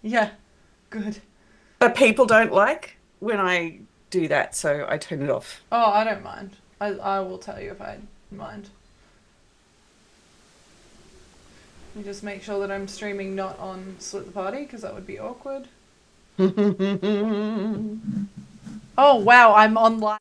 Yeah, good. But people don't like when I do that, so I turn it off. Oh, I don't mind. I will tell you if I mind. You just make sure that I'm streaming not on Split the Party, because that would be awkward. Oh, wow, I'm on live.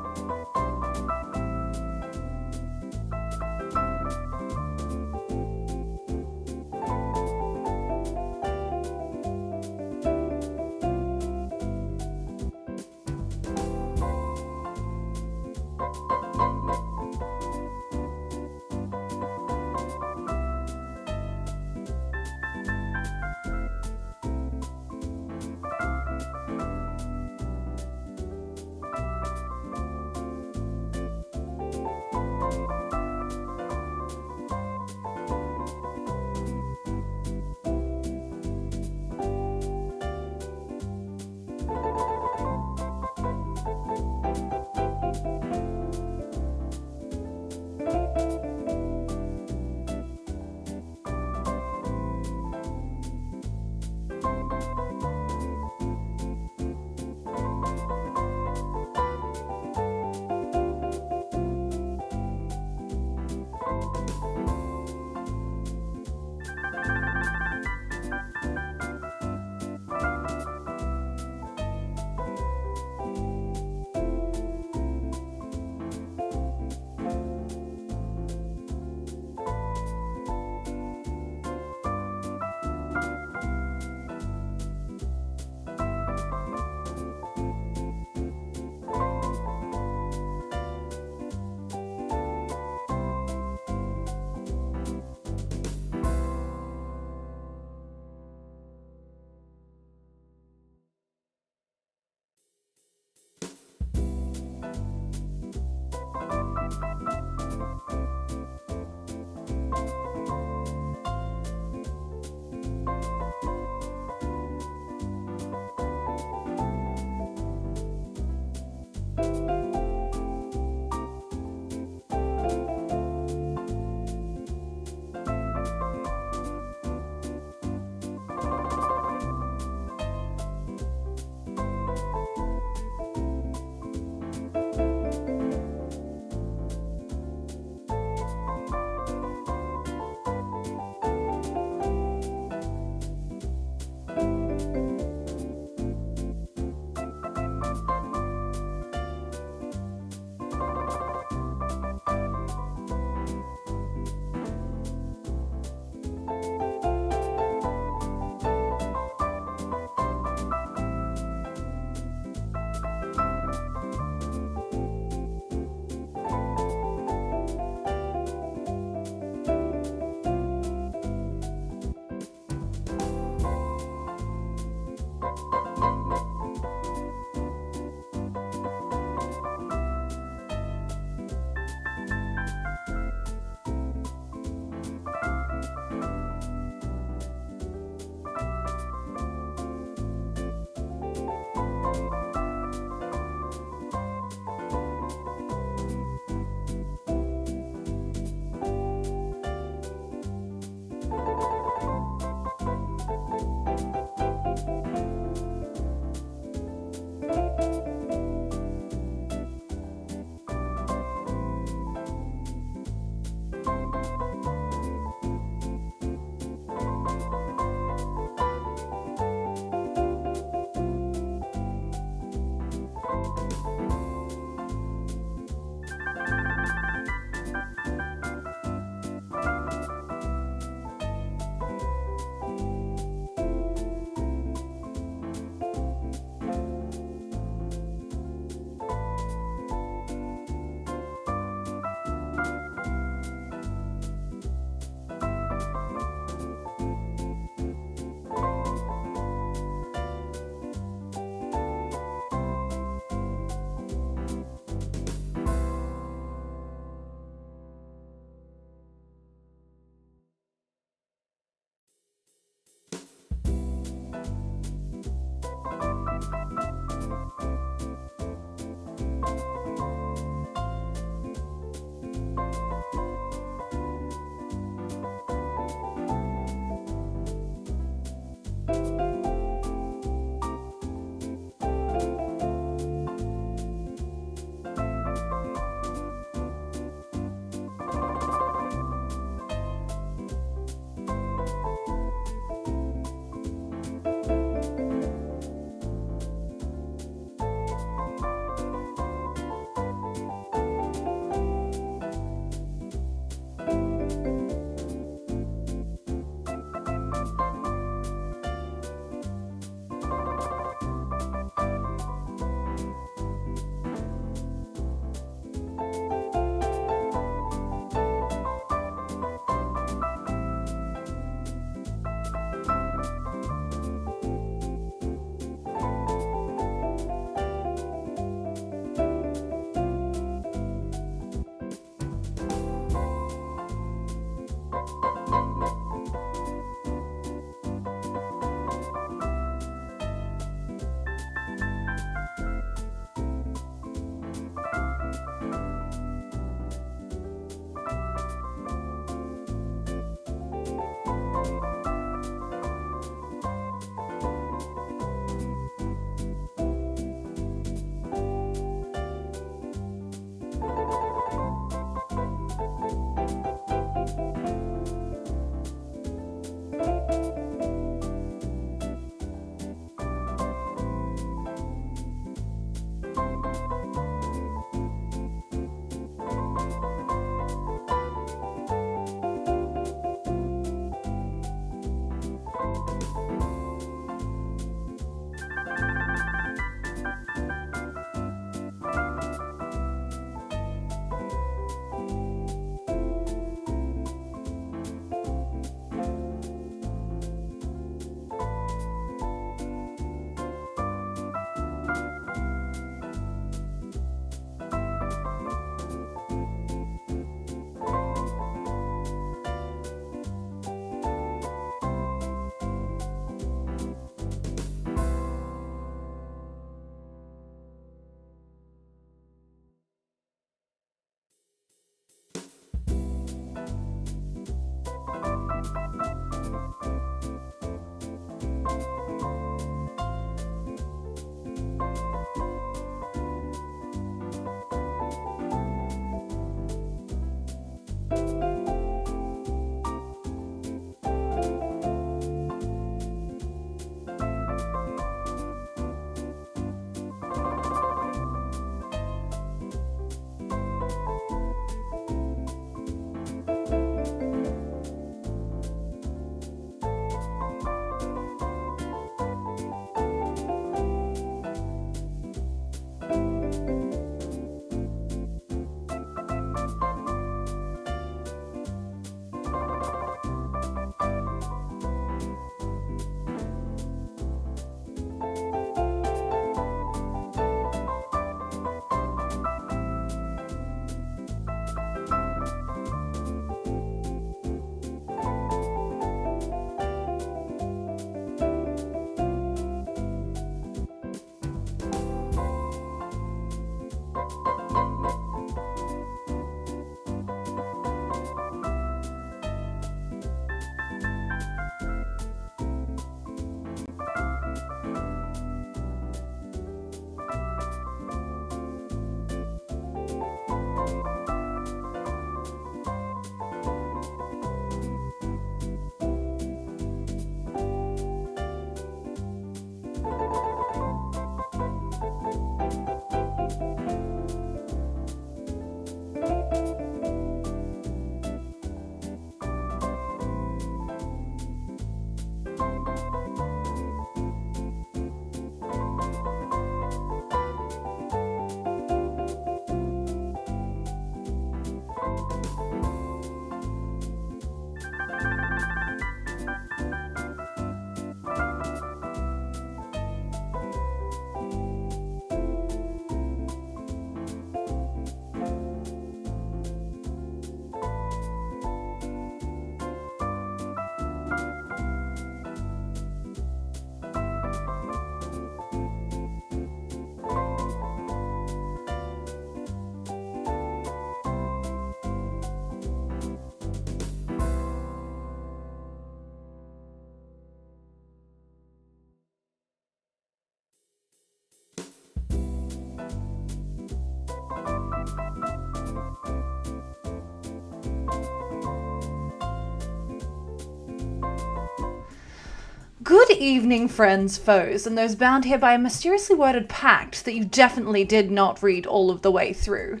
Good evening, friends, foes, and those bound here by a mysteriously worded pact that you definitely did not read all of the way through.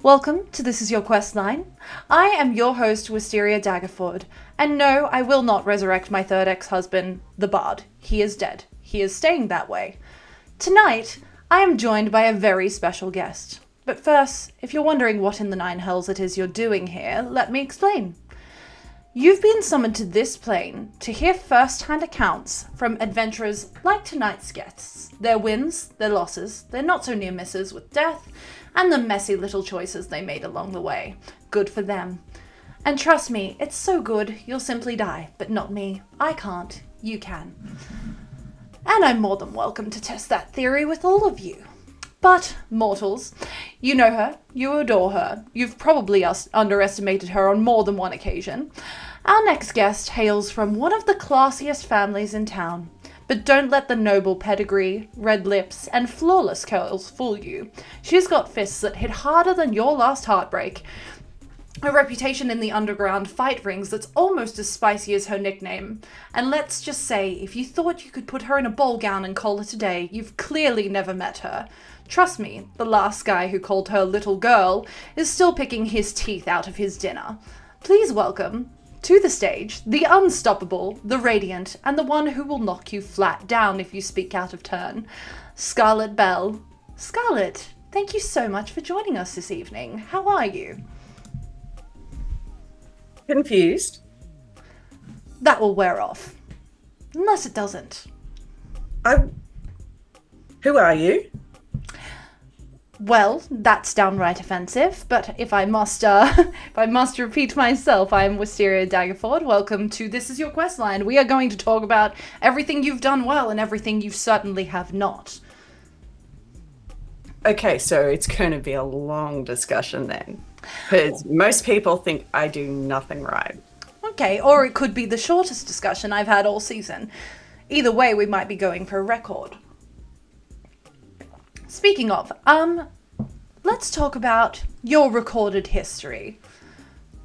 Welcome to This Is Your Questline. I am your host, Wisteria Daggerford, and no, I will not resurrect my third ex-husband, the Bard. He is dead. He is staying that way. Tonight, I am joined by a very special guest. But first, if you're wondering what in the nine hells it is you're doing here, let me explain. You've been summoned to this plane to hear first-hand accounts from adventurers like tonight's guests. Their wins, their losses, their not-so-near misses with death, and the messy little choices they made along the way. Good for them. And trust me, it's so good you'll simply die. But not me. I can't. You can. And I'm more than welcome to test that theory with all of you. But, mortals, you know her, you adore her, you've probably underestimated her on more than one occasion. Our next guest hails from one of the classiest families in town. But don't let the noble pedigree, red lips, and flawless curls fool you. She's got fists that hit harder than your last heartbreak. A reputation in the underground fight rings that's almost as spicy as her nickname. And let's just say, if you thought you could put her in a ball gown and call it a day, you've clearly never met her. Trust me, the last guy who called her little girl is still picking his teeth out of his dinner. Please welcome to the stage the unstoppable, the radiant, and the one who will knock you flat down if you speak out of turn, Scarlet Bell. Scarlet, thank you so much for joining us this evening. How are you? Confused. That will wear off. Unless it doesn't. Who are you? Well, that's downright offensive, but if I must repeat myself, I am Wisteria Daggerford. Welcome to This Is Your Questline. We are going to talk about everything you've done well and everything you certainly have not. Okay, so it's going to be a long discussion then. Because most people think I do nothing right. Okay, or it could be the shortest discussion I've had all season. Either way, we might be going for a record. Speaking of, let's talk about your recorded history.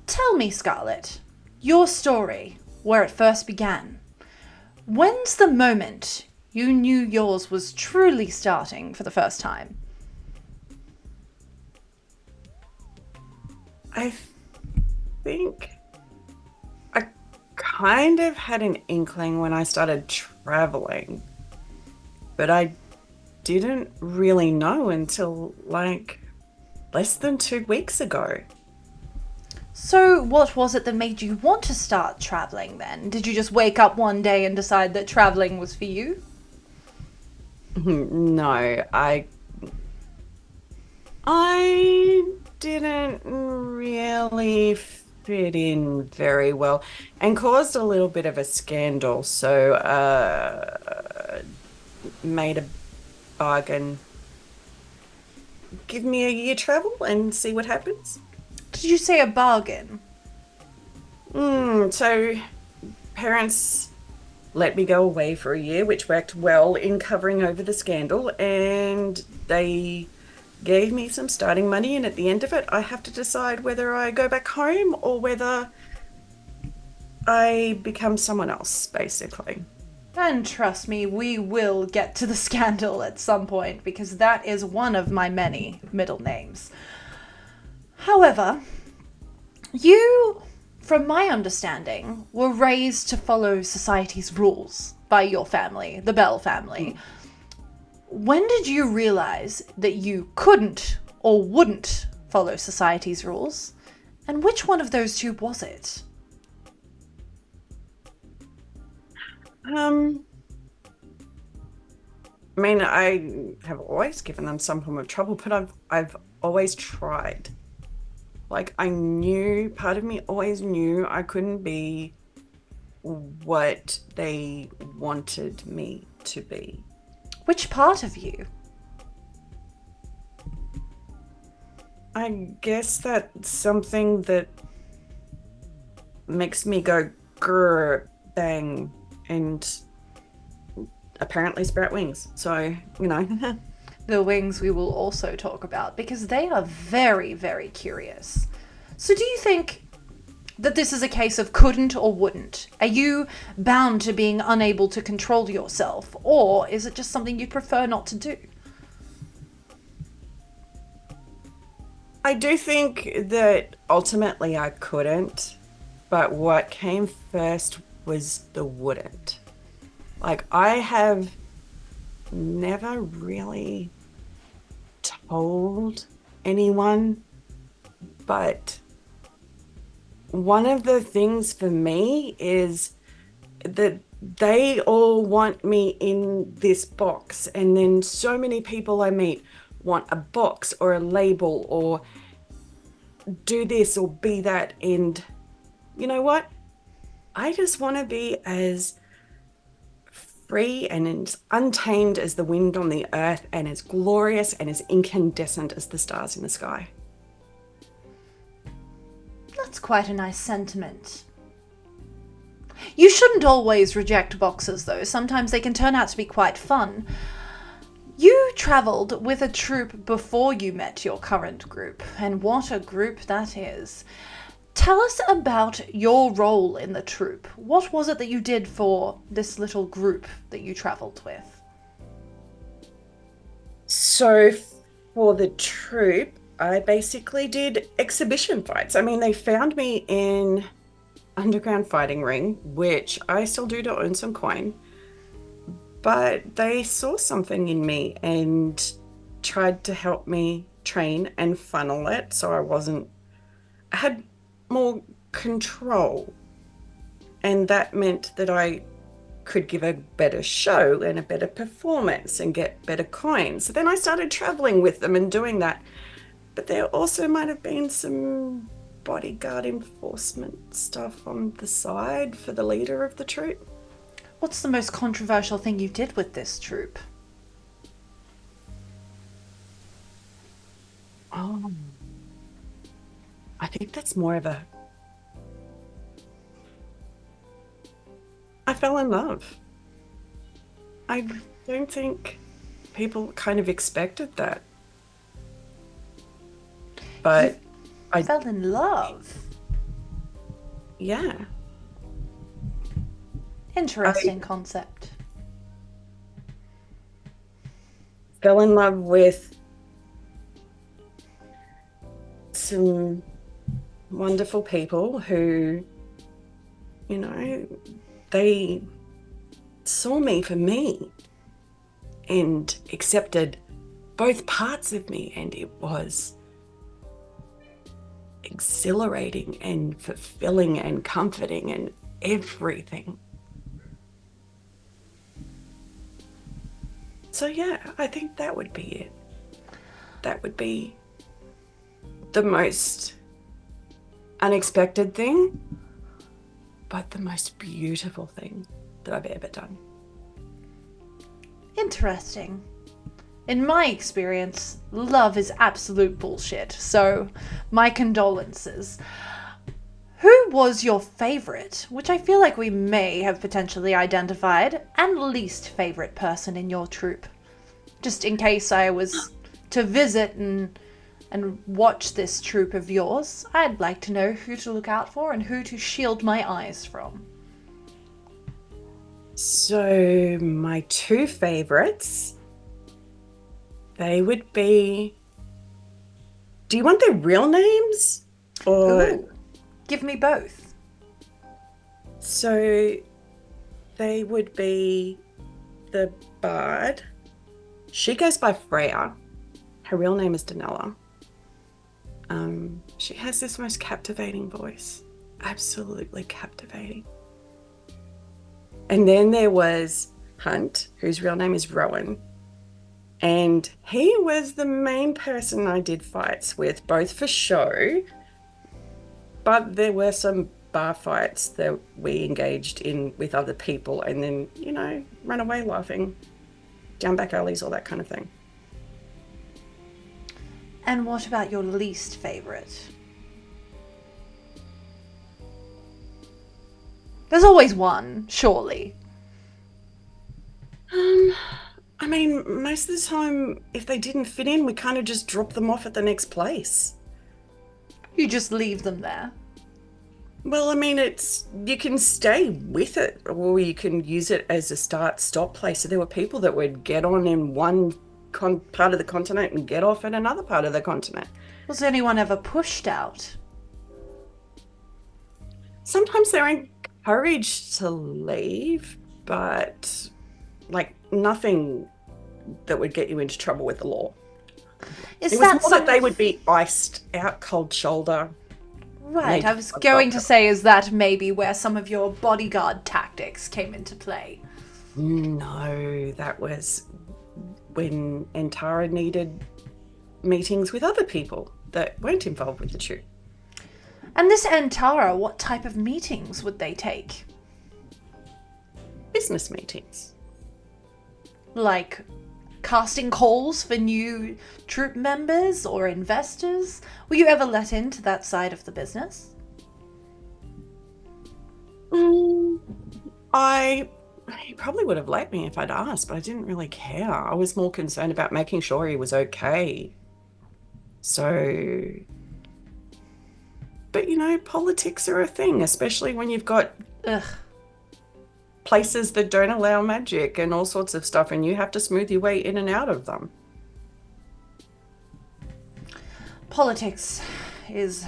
Tell me, Scarlet, your story, where it first began. When's the moment you knew yours was truly starting for the first time? I think I kind of had an inkling when I started traveling, but I didn't really know until less than 2 weeks ago. So what was it that made you want to start traveling then? Did you just wake up one day and decide that traveling was for you? No, I didn't really fit in very well and caused a little bit of a scandal, so made a bargain. Give me a year travel and see what happens. Did you say a bargain? So parents let me go away for a year, which worked well in covering over the scandal, and they gave me some starting money, and at the end of it I have to decide whether I go back home or whether I become someone else, basically. And trust me, we will get to the scandal at some point, because that is one of my many middle names. However, you, from my understanding, were raised to follow society's rules by your family, the Bell family. When did you realize that you couldn't or wouldn't follow society's rules? And which one of those two was it? I mean, I have always given them some form of trouble, but I've always tried. I knew, part of me always knew I couldn't be what they wanted me to be. Which part of you? I guess that's something that makes me go grr, bang, and apparently sprout wings. So, The wings we will also talk about, because they are very, very curious. So do you think that this is a case of couldn't or wouldn't? Are you bound to being unable to control yourself, or is it just something you'd prefer not to do? I do think that ultimately I couldn't, but what came first was the wouldn't. Like, I have never really told anyone, but one of the things for me is that they all want me in this box, and then so many people I meet want a box or a label or do this or be that. And you know what? I just want to be as free and as untamed as the wind on the earth, and as glorious and as incandescent as the stars in the sky. That's quite a nice sentiment. You shouldn't always reject boxes, though. Sometimes they can turn out to be quite fun. You travelled with a troupe before you met your current group, and what a group that is. Tell us about your role in the troupe. What was it that you did for this little group that you travelled with? So for the troupe, I basically did exhibition fights. I mean, they found me in underground fighting ring, which I still do to earn some coin. But they saw something in me and tried to help me train and funnel it so I had more control. And that meant that I could give a better show and a better performance and get better coins. So then I started traveling with them and doing that. But there also might have been some bodyguard enforcement stuff on the side for the leader of the troupe. What's the most controversial thing you did with this troupe? Oh, I think that's more of I fell in love. I don't think people kind of expected that. But I fell in love. Yeah. Interesting concept. Fell in love with some wonderful people who, you know, they saw me for me and accepted both parts of me, and it was exhilarating and fulfilling and comforting and everything. So yeah, I think that would be it. That would be the most unexpected thing, but the most beautiful thing that I've ever done. Interesting. In my experience, love is absolute bullshit, so my condolences. Who was your favourite, which I feel like we may have potentially identified, and least favourite person in your troupe? Just in case I was to visit and watch this troupe of yours, I'd like to know who to look out for and who to shield my eyes from. So my two favourites, they would be... Do you want their real names? Or... Ooh, give me both. So they would be the bard. She goes by Freya. Her real name is Danella. She has this most captivating voice. Absolutely captivating. And then there was Hunt, whose real name is Rowan. And he was the main person I did fights with, both for show, but there were some bar fights that we engaged in with other people and then, you know, run away laughing, down back alleys, all that kind of thing. And what about your least favourite? There's always one, surely. I mean, most of the time, if they didn't fit in, we kind of just drop them off at the next place. You just leave them there. Well, I mean, you can stay with it or you can use it as a start-stop place. So there were people that would get on in one part of the continent and get off in another part of the continent. Was anyone ever pushed out? Sometimes they're encouraged to leave, but like nothing that would get you into trouble with the law. Is It was that more that they would be iced out cold shoulder. Right, Maybe I was going to say, is that maybe where some of your bodyguard tactics came into play? No, that was when Antara needed meetings with other people that weren't involved with the troop. And this Antara, what type of meetings would they take? Business meetings. Like casting calls for new troop members or investors? Were you ever let into that side of the business? He probably would have let me if I'd asked, but I didn't really care. I was more concerned about making sure he was okay. So, but politics are a thing, especially when you've got Ugh. places that don't allow magic and all sorts of stuff, and you have to smooth your way in and out of them. Politics is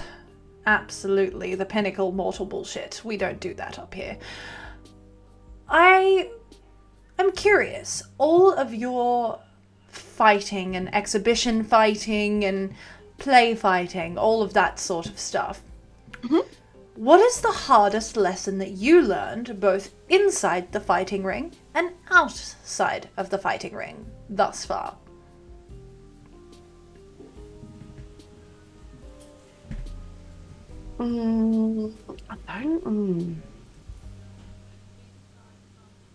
absolutely the pinnacle mortal bullshit. We don't do that up here. I am curious, all of your fighting and exhibition fighting and play fighting, all of that sort of stuff. Mm-hmm. What is the hardest lesson that you learned both inside the fighting ring and outside of the fighting ring thus far? I don't.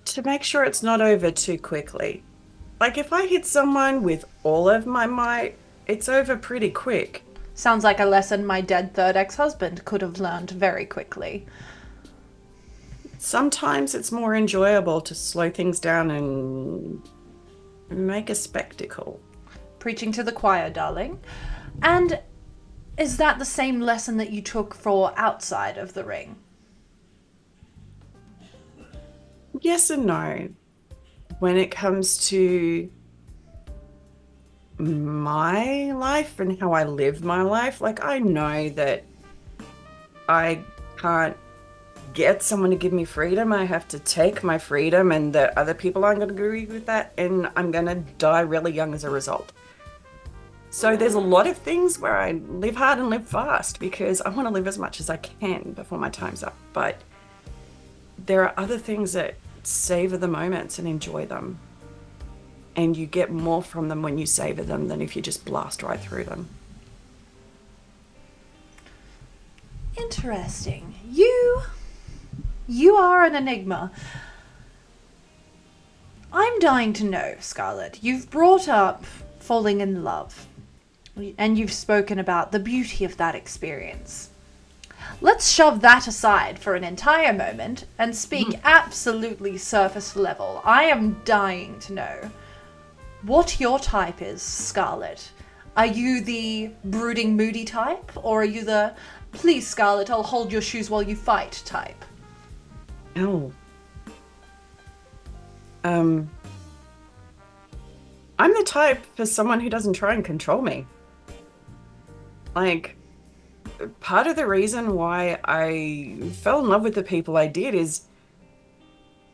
To make sure it's not over too quickly. Like if I hit someone with all of my might, it's over pretty quick. Sounds like a lesson my dead third ex-husband could have learned very quickly. Sometimes it's more enjoyable to slow things down and make a spectacle. Preaching to the choir, darling. And is that the same lesson that you took for outside of the ring? Yes and no. When it comes to my life and how I live my life, like I know that I can't get someone to give me freedom. I have to take my freedom, and that other people aren't going to agree with that, and I'm going to die really young as a result. So there's a lot of things where I live hard and live fast because I want to live as much as I can before my time's up. But there are other things that savor the moments and enjoy them. And you get more from them when you savor them than if you just blast right through them. Interesting. You are an enigma. I'm dying to know, Scarlet. You've brought up falling in love, and you've spoken about the beauty of that experience. Let's shove that aside for an entire moment and speak absolutely surface level. I am dying to know what your type is, Scarlet. Are you the brooding, moody type, or are you the please, Scarlet, I'll hold your shoes while you fight type? Oh. I'm the type for someone who doesn't try and control me. Like, part of the reason why I fell in love with the people I did is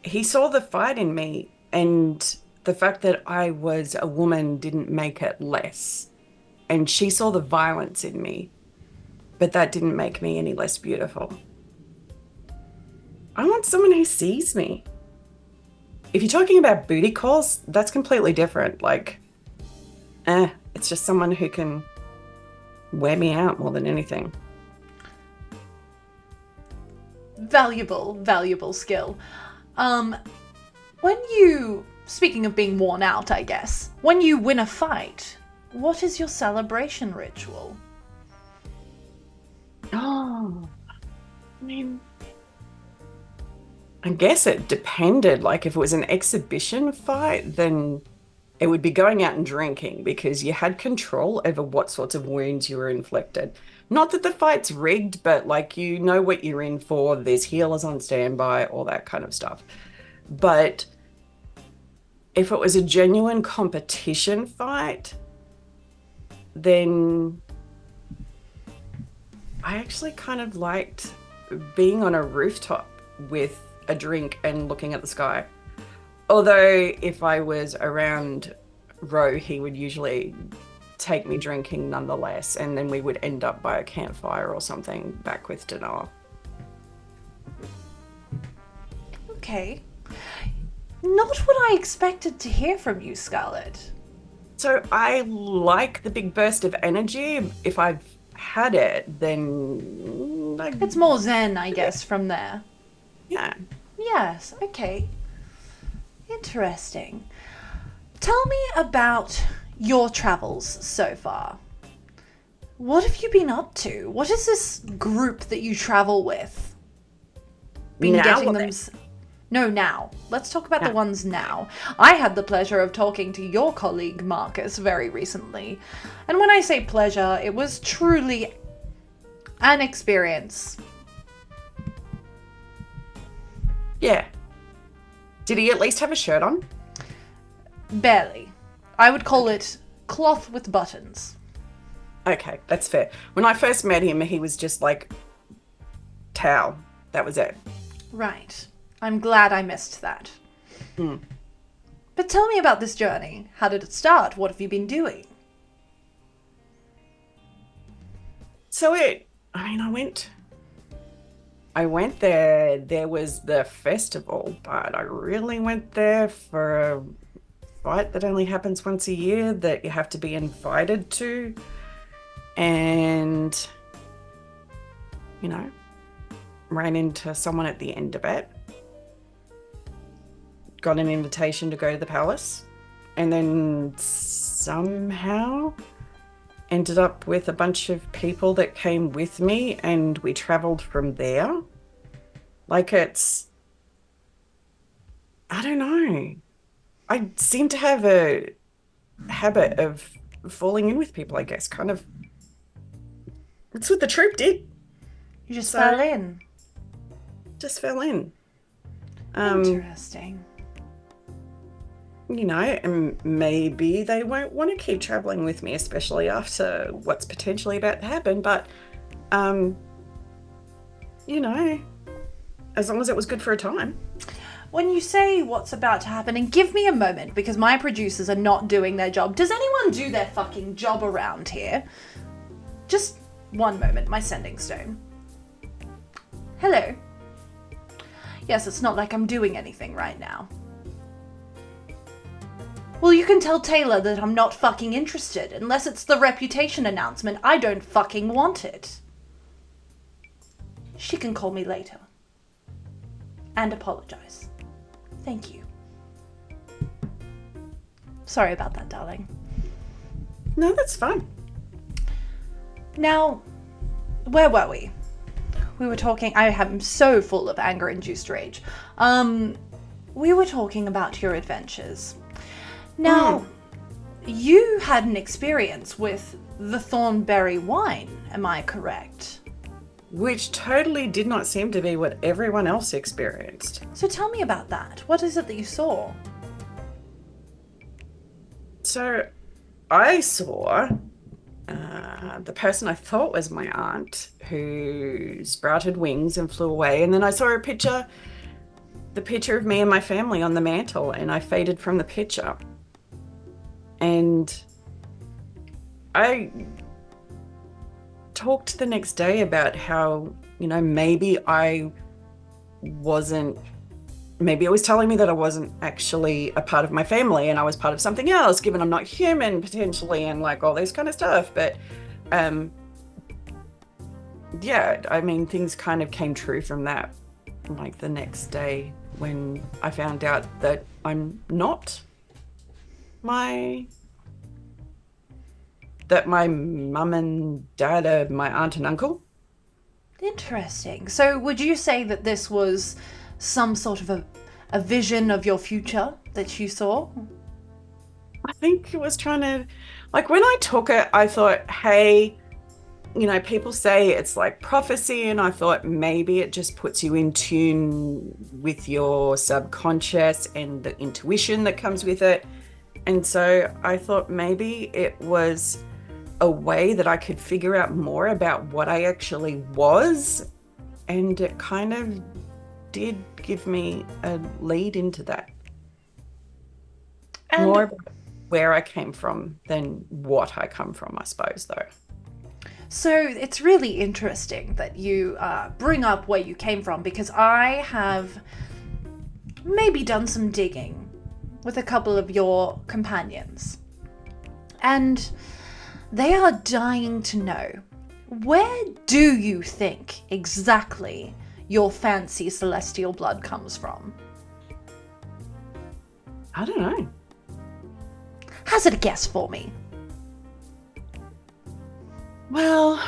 he saw the fight in me, and the fact that I was a woman didn't make it less. And she saw the violence in me, but that didn't make me any less beautiful. I want someone who sees me. If you're talking about booty calls, that's completely different. Like, it's just someone who can wear me out more than anything. Valuable skill. Speaking of being worn out, I guess, when you win a fight, what is your celebration ritual? Oh, I guess it depended. Like if it was an exhibition fight, then it would be going out and drinking because you had control over what sorts of wounds you were inflicted. Not that the fight's rigged, but like you know what you're in for. There's healers on standby, all that kind of stuff. But if it was a genuine competition fight, then I actually kind of liked being on a rooftop with a drink and looking at the sky. Although if I was around Ro, he would usually take me drinking nonetheless, and then we would end up by a campfire or something back with Dinar. Okay. Not what I expected to hear from you, Scarlet. So I like the big burst of energy. If I've had it, then It's more zen, I guess, from there. Yeah. Yes, okay. Interesting. Tell me about your travels so far. What have you been up to? What is this group that you travel with? Been Now getting or them... then? No, now. Let's talk about the Now. ones now. I had the pleasure of talking to your colleague Marcus very recently. And when I say pleasure, it was truly an experience. Yeah. Did he at least have a shirt on? Barely. I would call it cloth with buttons. Okay, that's fair. When I first met him, he was just like towel. That was it. Right. I'm glad I missed that. Hmm. But tell me about this journey. How did it start? What have you been doing? So I went there. There was the festival, but I really went there for a fight that only happens once a year that you have to be invited to. And, ran into someone at the end of it. Got an invitation to go to the palace. And then somehow ended up with a bunch of people that came with me, and we traveled from there. Like I don't know. I seem to have a habit of falling in with people, I guess. Kind of. That's what the troop did. You just fell in. Just fell in. Interesting. And maybe they won't want to keep traveling with me, especially after what's potentially about to happen. But, as long as it was good for a time. When you say what's about to happen, and give me a moment, because my producers are not doing their job. Does anyone do their fucking job around here? Just one moment, my sending stone. Hello. Yes, it's not like I'm doing anything right now. Well, you can tell Taylor that I'm not fucking interested. Unless it's the reputation announcement, I don't fucking want it. She can call me later. And apologize. Thank you. Sorry about that, darling. No, that's fine. Now, where were we? We were talking... I am so full of anger-induced rage. We were talking about your adventures. Now, you had an experience with the Thornberry wine, am I correct? Which totally did not seem to be what everyone else experienced. So tell me about that. What is it that you saw? So I saw the person I thought was my aunt, who sprouted wings and flew away. And then I saw the picture of me and my family on the mantle, and I faded from the picture. And I talked the next day about how, maybe it was telling me that I wasn't actually a part of my family and I was part of something else, given I'm not human potentially, and like all this kind of stuff. But things kind of came true from that, like the next day when I found out that I'm not that my mum and dad are my aunt and uncle. Interesting. So would you say that this was some sort of a vision of your future that you saw? I think it was trying to, like, when I took it, I thought, hey, people say it's like prophecy, and I thought maybe it just puts you in tune with your subconscious and the intuition that comes with it. And so I thought maybe it was a way that I could figure out more about what I actually was. And it kind of did give me a lead into that. And more about where I came from than what I come from, I suppose, though. so it's really interesting that you bring up where you came from, because I have maybe done some digging with a couple of your companions. And they are dying to know, where do you think exactly your fancy celestial blood comes from? I don't know. Hazard a guess for me. Well,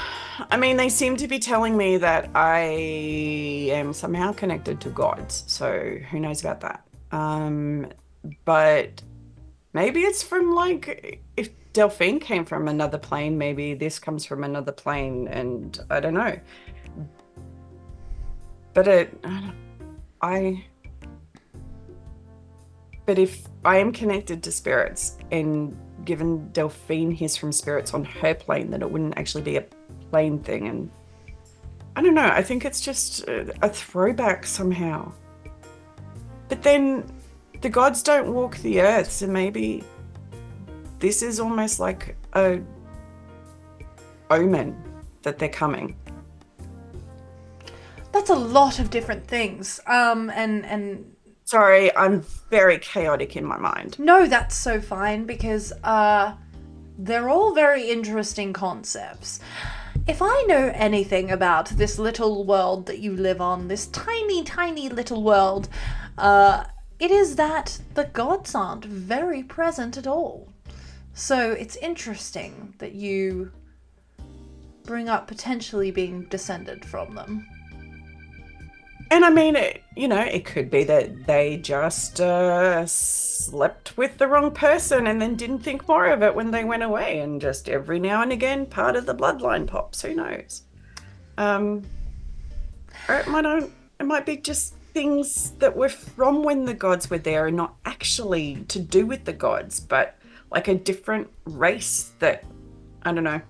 I mean, they seem to be telling me that I am somehow connected to gods, so who knows about that? But maybe it's from, like, if Delphine came from another plane, maybe this comes from another plane, and I don't know. But if I am connected to spirits, and given Delphine hears from spirits on her plane, then it wouldn't actually be a plane thing. And I don't know, I think it's just a throwback somehow. But then the gods don't walk the earth, so maybe this is almost like a omen that they're coming. That's a lot of different things. And Sorry, I'm very chaotic in my mind. no, that's so fine, because they're all very interesting concepts. If I know anything about this little world that you live on, this tiny, tiny little world, it is that the gods aren't very present at all. So it's interesting that you bring up potentially being descended from them. And I mean, it could be that they just slept with the wrong person and then didn't think more of it when they went away, and just every now and again part of the bloodline pops. Who knows? Or it might be just things that were from when the gods were there and not actually to do with the gods, but like a different race that, I don't know.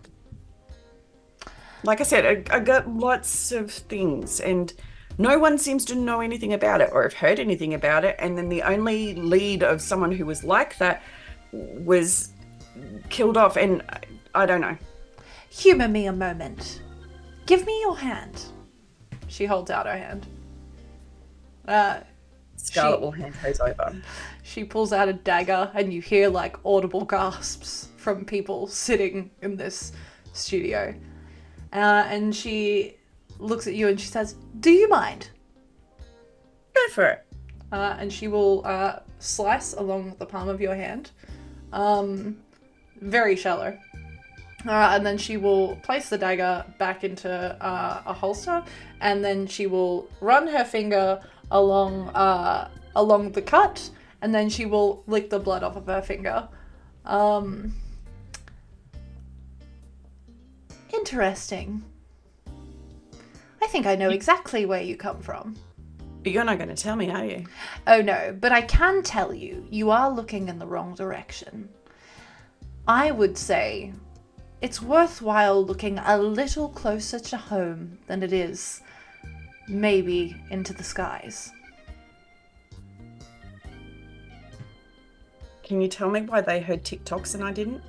Like I said, I got lots of things, and no one seems to know anything about it or have heard anything about it. And then the only lead of someone who was like that was killed off, and I don't know. Humor me a moment. Give me your hand. She holds out her hand. Scarlet will hand hers over. She pulls out a dagger, and you hear like audible gasps from people sitting in this studio. And she looks at you and she says, "Do you mind?" Go for it. And she will slice along the palm of your hand. Very shallow. And then she will place the dagger back into a holster, and then she will run her finger along the cut, and then she will lick the blood off of her finger. Interesting. I think I know exactly where you come from. But you're not going to tell me, are you? Oh no, but I can tell you, you are looking in the wrong direction. I would say it's worthwhile looking a little closer to home than it is maybe into the skies. Can you tell me why they heard TikToks and I didn't?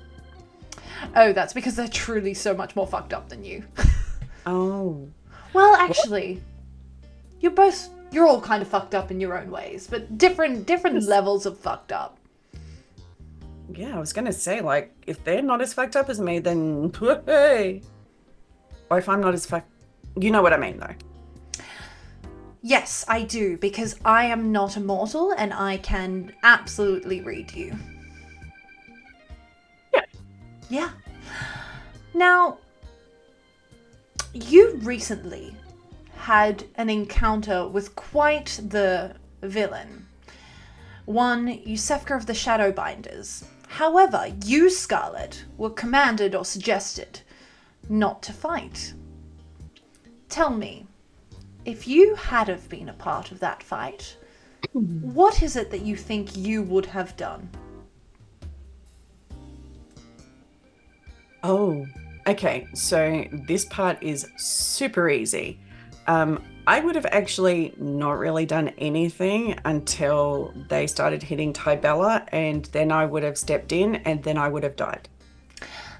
Oh, that's because they're truly so much more fucked up than you. Oh. Well, actually, you're all kind of fucked up in your own ways, but different levels of fucked up. Yeah, I was going to say, like, if they're not as fucked up as me, then hey. Or if I'm not as fucked... You know what I mean, though. Yes, I do, because I am not immortal and I can absolutely read you. Yeah. Yeah. Now, you recently had an encounter with quite the villain. One Yusefka of the Shadowbinders. However, you, Scarlet, were commanded or suggested not to fight. Tell me, if you had have been a part of that fight, what is it that you think you would have done? Oh, okay. So this part is super easy. I would have actually not really done anything until they started hitting Tybella, and then I would have stepped in, and then I would have died.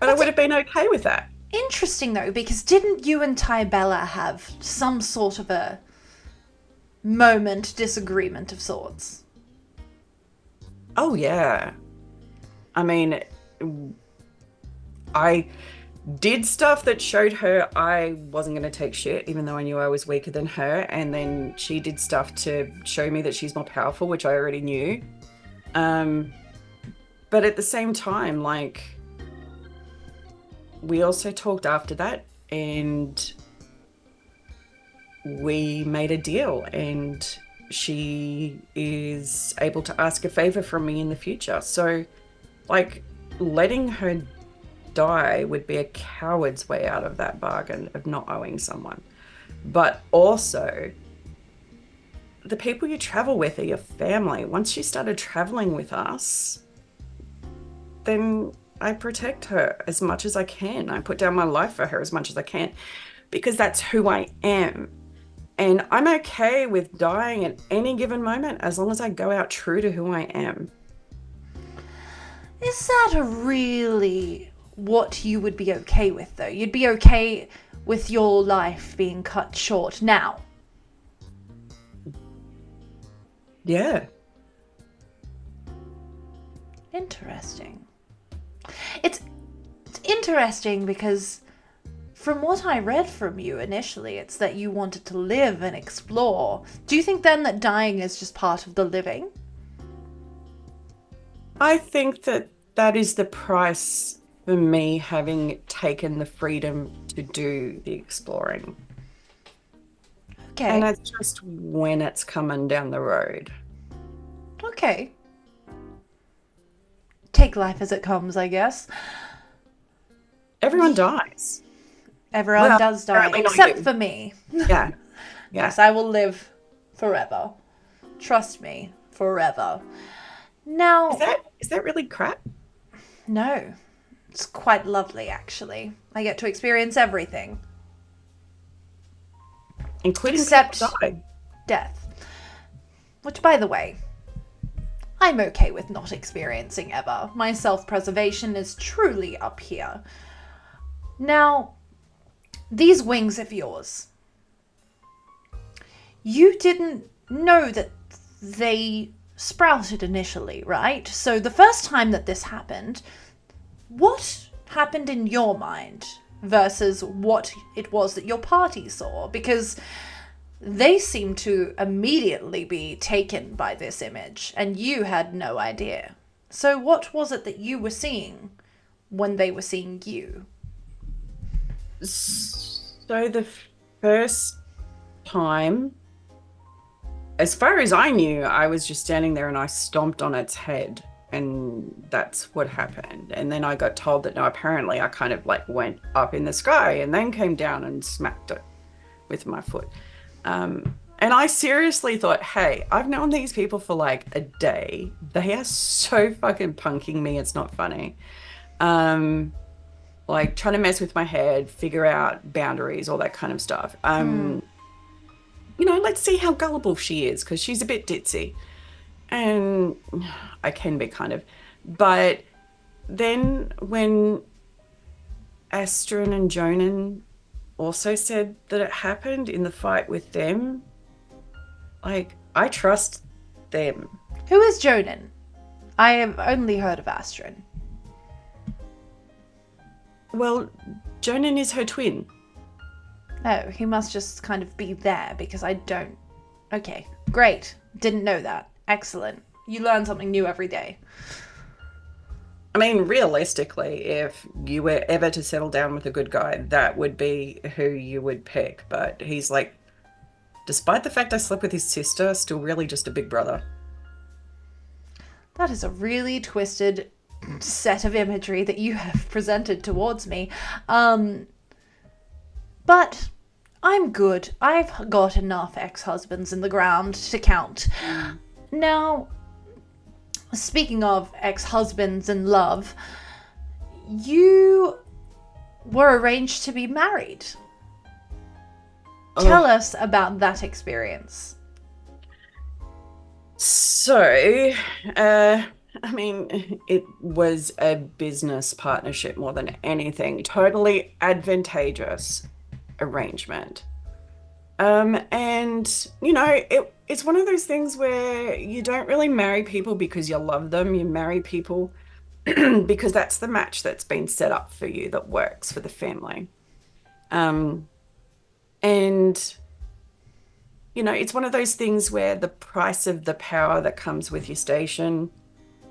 But I would have been okay with that. Interesting, though, because didn't you and Tybella have some sort of a disagreement of sorts? Oh, yeah. I mean, I did stuff that showed her I wasn't going to take shit, even though I knew I was weaker than her. And then she did stuff to show me that she's more powerful, which I already knew. But at the same time, like, we also talked after that, and we made a deal, and she is able to ask a favor from me in the future. So, like, letting her die would be a coward's way out of that bargain of not owing someone. But also, the people you travel with are your family. Once she started traveling with us, then I protect her as much as I can. I put down my life for her as much as I can, because that's who I am. And I'm okay with dying at any given moment as long as I go out true to who I am. Is that really what you would be okay with, though? You'd be okay with your life being cut short now? Yeah. Interesting. It's interesting because from what I read from you initially, it's that you wanted to live and explore. Do you think then that dying is just part of the living? I think that that is the price for me having taken the freedom to do the exploring. Okay. And that's just when it's coming down the road. Okay. Take life as it comes, I guess. Everyone dies. Everyone does die, except for me. Yeah. Yes, I will live forever. Trust me, forever. Now... Is that really crap? No. It's quite lovely, actually. I get to experience everything. Including except die. Death. Which, by the way, I'm okay with not experiencing ever. My self-preservation is truly up here. Now, these wings of yours. You didn't know that they sprouted initially, right? So the first time that this happened, what happened in your mind versus what it was that your party saw? Because they seem to immediately be taken by this image, and you had no idea. So what was it that you were seeing when they were seeing you? So the first time, as far as I knew, I was just standing there and I stomped on its head, and that's what happened. And then I got told that no, apparently I kind of like went up in the sky and then came down and smacked it with my foot. And I seriously thought, hey, I've known these people for like a day. They are so fucking punking me. It's not funny. Like trying to mess with my head, figure out boundaries, all that kind of stuff. You know, let's see how gullible she is, because she's a bit ditzy. And I can be kind of. But then when Astrid and Jonan also said that it happened in the fight with them, like, I trust them. Who is Jonan? I have only heard of Astrid. Well, Jonan is her twin. Oh, he must just kind of be there because I don't. Okay, great. Didn't know that. Excellent. You learn something new every day. I mean, realistically, if you were ever to settle down with a good guy, that would be who you would pick. But he's like, despite the fact I slept with his sister, still really just a big brother. That is a really twisted set of imagery that you have presented towards me. But I'm good. I've got enough ex-husbands in the ground to count. Now, speaking of ex-husbands and love, you were arranged to be married. Tell us about that experience. So, I mean, it was a business partnership more than anything. Totally advantageous arrangement. And, you know, it's one of those things where you don't really marry people because you love them. You marry people because that's the match that's been set up for you that works for the family. And, you know, it's one of those things where the price of the power that comes with your station,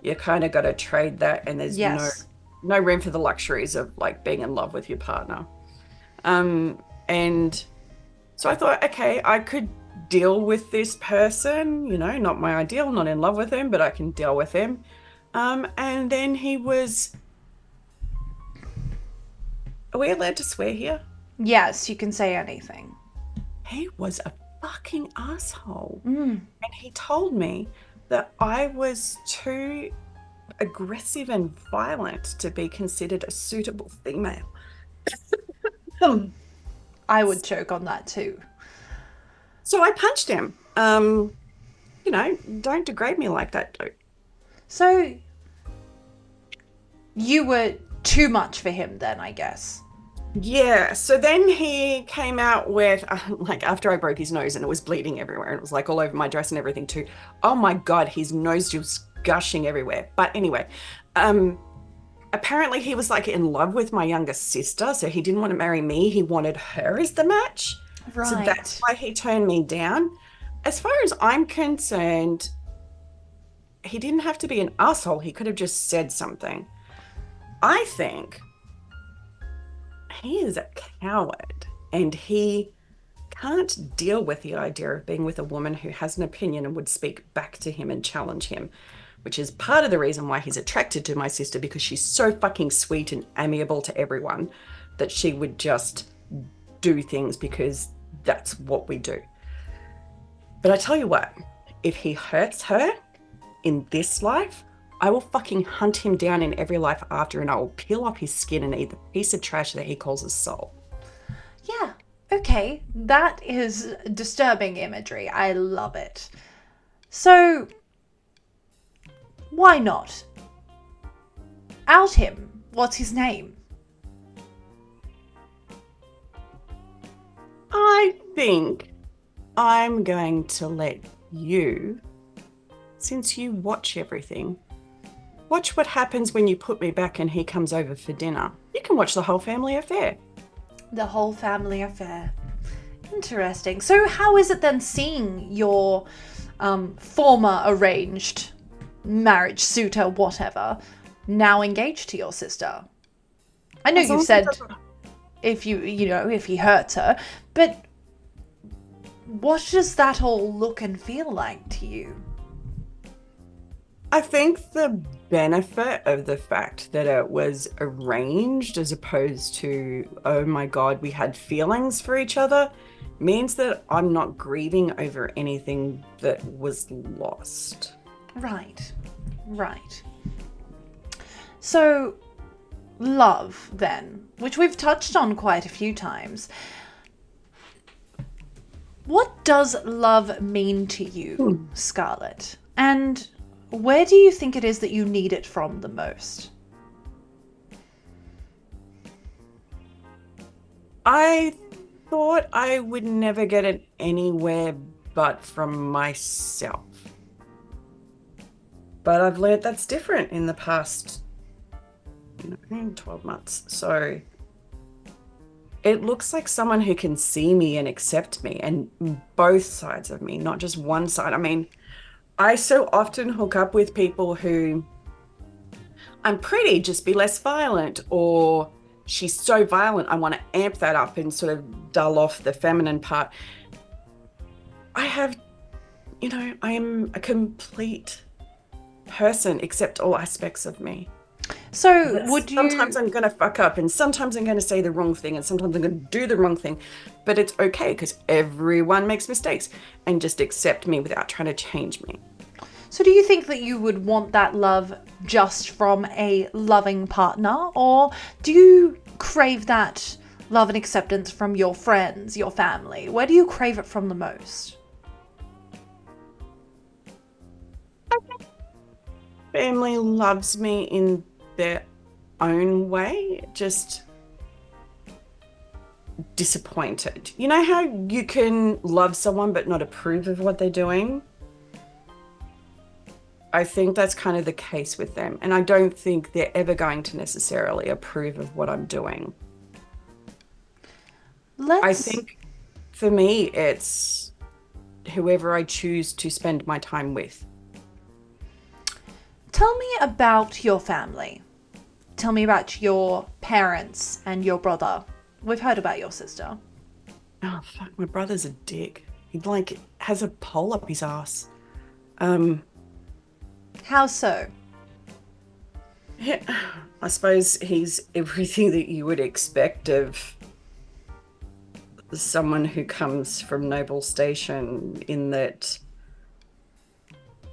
you kind of got to trade that, and there's no room for the luxuries of like being in love with your partner. And so I thought, okay, I could deal with this person, you know, not my ideal, not in love with him, but I can deal with him. And then he was... Are we allowed to swear here? Yes, you can say anything. He was a fucking asshole. And he told me that I was too aggressive and violent to be considered a suitable female. I would choke on that too. So I punched him. You know, don't degrade me like that, dude. So you were too much for him then, I guess. Yeah, so then he came out with, like, after I broke his nose and it was bleeding everywhere and it was like all over my dress and everything too. Oh my God, his nose was gushing everywhere. But anyway, apparently he was like in love with my younger sister, so he didn't want to marry me. He wanted her as the match. Right. So that's why he turned me down. As far as I'm concerned, he didn't have to be an asshole. He could have just said something. I think he is a coward and he can't deal with the idea of being with a woman who has an opinion and would speak back to him and challenge him, which is part of the reason why he's attracted to my sister, because she's so fucking sweet and amiable to everyone that she would just do things because that's what we do. But I tell you what, if he hurts her in this life, I will fucking hunt him down in every life after, and I will peel off his skin and eat the piece of trash that he calls his soul. Yeah, okay. That is disturbing imagery. I love it. So, why not? Out him. What's his name? I think I'm going to let you, since you watch everything, watch what happens when you put me back and he comes over for dinner. You can watch the whole family affair. The whole family affair. Interesting. So how is it then seeing your former arranged marriage suitor, whatever, now engaged to your sister? I know you've said if if he hurts her, but what does that all look and feel like to you? I think the benefit of the fact that it was arranged as opposed to, oh my God, we had feelings for each other, means that I'm not grieving over anything that was lost. Right. So, love, then, which we've touched on quite a few times. What does love mean to you, Scarlet? And where do you think it is that you need it from the most? I thought I would never get it anywhere but from myself. But I've learned that's different in the past 12 months. So it looks like someone who can see me and accept me, and both sides of me, not just one side. I mean, I so often hook up with people who, I'm pretty, just be less violent, or she's so violent, I want to amp that up and sort of dull off the feminine part. I am a complete person, except all aspects of me. So But would sometimes you... I'm going to fuck up, and sometimes I'm going to say the wrong thing, and sometimes I'm going to do the wrong thing. But it's okay because everyone makes mistakes, and just accept me without trying to change me. So do you think that you would want that love just from a loving partner, or do you crave that love and acceptance from your friends, your family? Where do you crave it from the most? Family loves me in their own way, just disappointed. You know how you can love someone but not approve of what they're doing? I think that's kind of the case with them. And I don't think they're ever going to necessarily approve of what I'm doing. I Let's think for me, it's whoever I choose to spend my time with. tell me about your family. Tell me about your parents and your brother. We've heard about your sister. Oh, fuck, my brother's a dick. He, like, has a pole up his ass. Um, How so? yeah, I suppose he's everything that you would expect of someone who comes from noble station, in that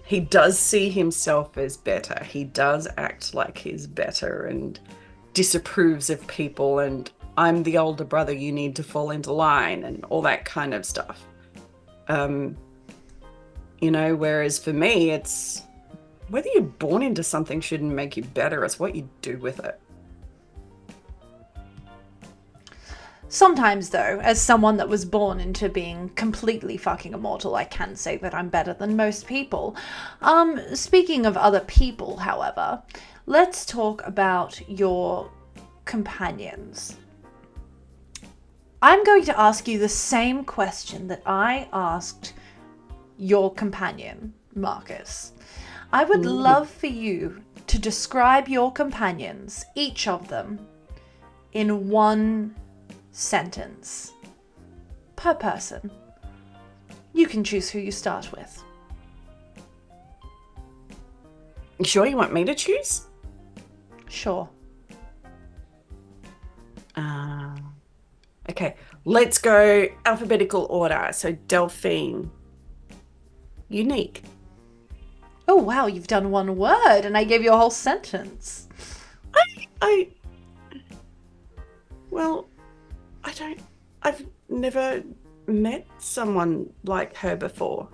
he does see himself as better. He does act like he's better and disapproves of people, and I'm the older brother, you need to fall into line, and all that kind of stuff. Um, whereas for me, it's whether you're born into something shouldn't make you better. It's what you do with it. Sometimes, though, as someone that was born into being completely fucking immortal, I can say that I'm better than most people. Speaking of other people, however, let's talk about your companions. I'm going to ask you the same question that I asked your companion, Marcus. I would love for you to describe your companions, each of them, in one sentence per person. You can choose who you start with. You sure you want me to choose? Sure. Okay, let's go alphabetical order. So Delphine, unique. Oh wow, you've done one word and I gave you a whole sentence. I well, I've never met someone like her before.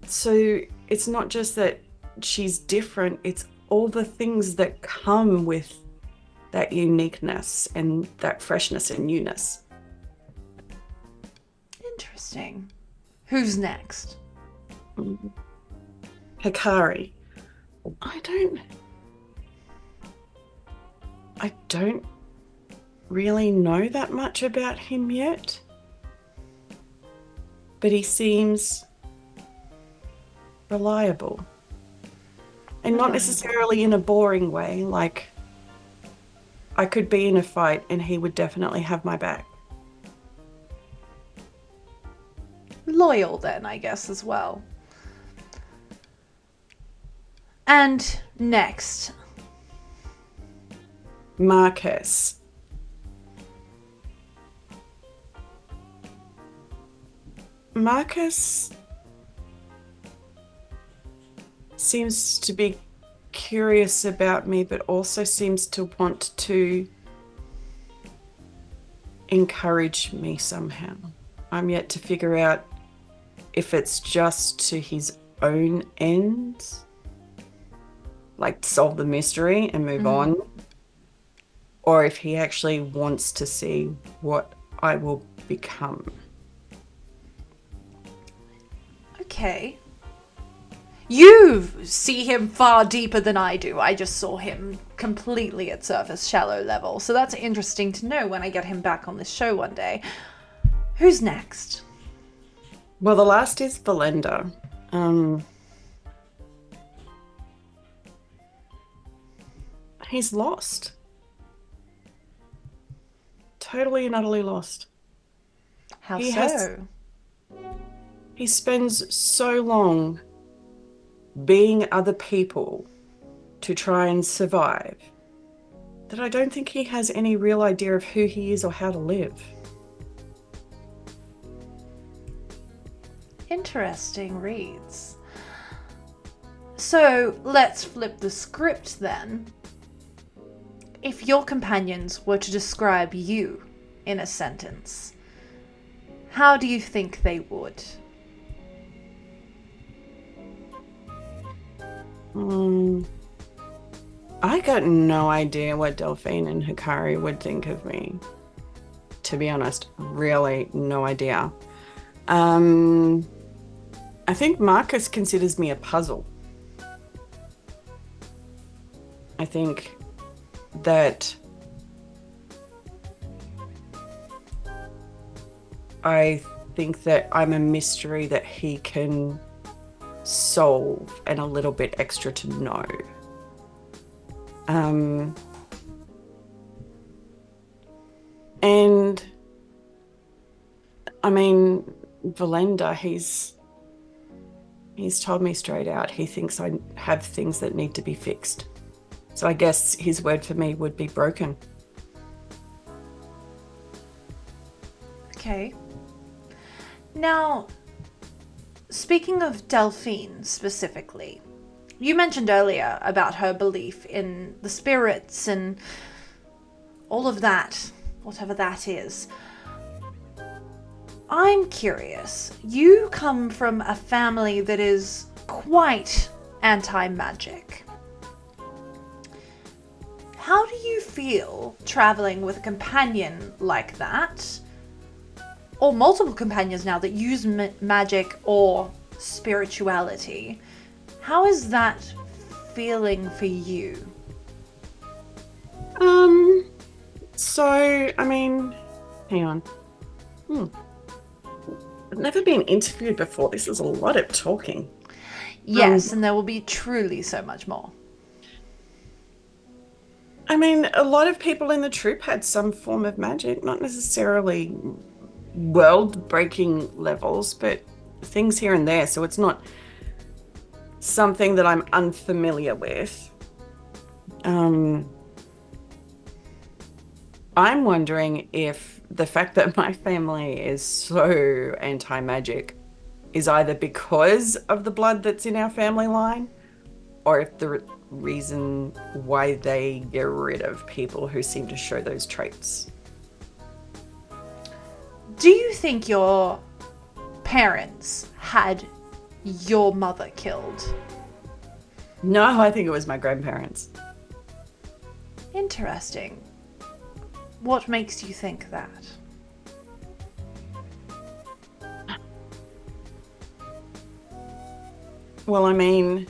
So it's not just that she's different, it's all the things that come with that uniqueness and that freshness and newness. Interesting. Who's next? Hikari. I don't really know that much about him yet, but he seems reliable, and not necessarily in a boring way. Like, I could be in a fight and he would definitely have my back. Loyal then, I guess, as well. And next. Marcus. Marcus seems to be curious about me, but also seems to want to encourage me somehow. I'm yet to figure out if it's just to his own ends, like solve the mystery and move on, or if he actually wants to see what I will become. Okay. You see him far deeper than I do. I just saw him completely at surface, shallow level. So that's interesting to know when I get him back on this show one day. Who's next? Well, the last is Valenda. He's lost. Totally and utterly lost. How so? He spends so long being other people to try and survive that I don't think he has any real idea of who he is or how to live. Interesting reads. So let's flip the script then. If your companions were to describe you in a sentence, how do you think they would? I got no idea what Delphine and Hikari would think of me. To be honest, really no idea. I think Marcus considers me a puzzle. I think that I'm a mystery that he can solve and a little bit extra to know. And I mean, Valenda, he's told me straight out, he thinks I have things that need to be fixed. So I guess his word for me would be broken. Okay. Now, speaking of Delphine specifically, you mentioned earlier about her belief in the spirits and all of that, whatever that is. I'm curious, you come from a family that is quite anti-magic. How do you feel traveling with a companion like that? Or multiple companions now that use magic or spirituality. How is that feeling for you? So, I mean, hang on. I've never been interviewed before. This is a lot of talking. Yes, and there will be truly so much more. I mean, a lot of people in the troop had some form of magic, not necessarily world-breaking levels, but things here and there. So it's not something that I'm unfamiliar with. I'm wondering if the fact that my family is so anti-magic is either because of the blood that's in our family line, or if the reason why they get rid of people who seem to show those traits. Do you think your parents had your mother killed? No, I think it was my grandparents. Interesting. What makes you think that? Well, I mean,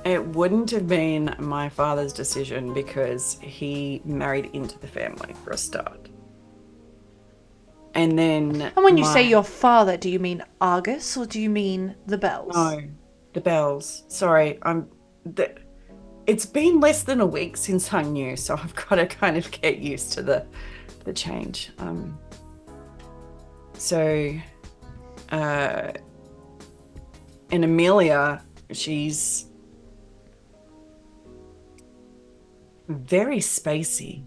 it wouldn't have been my father's decision because he married into the family for a start. And then... And when you say your father, do you mean Argus or do you mean the Bells? No, the Bells. Sorry, it's been less than a week since I knew, so I've got to kind of get used to the change. And Amelia, she's very spacey.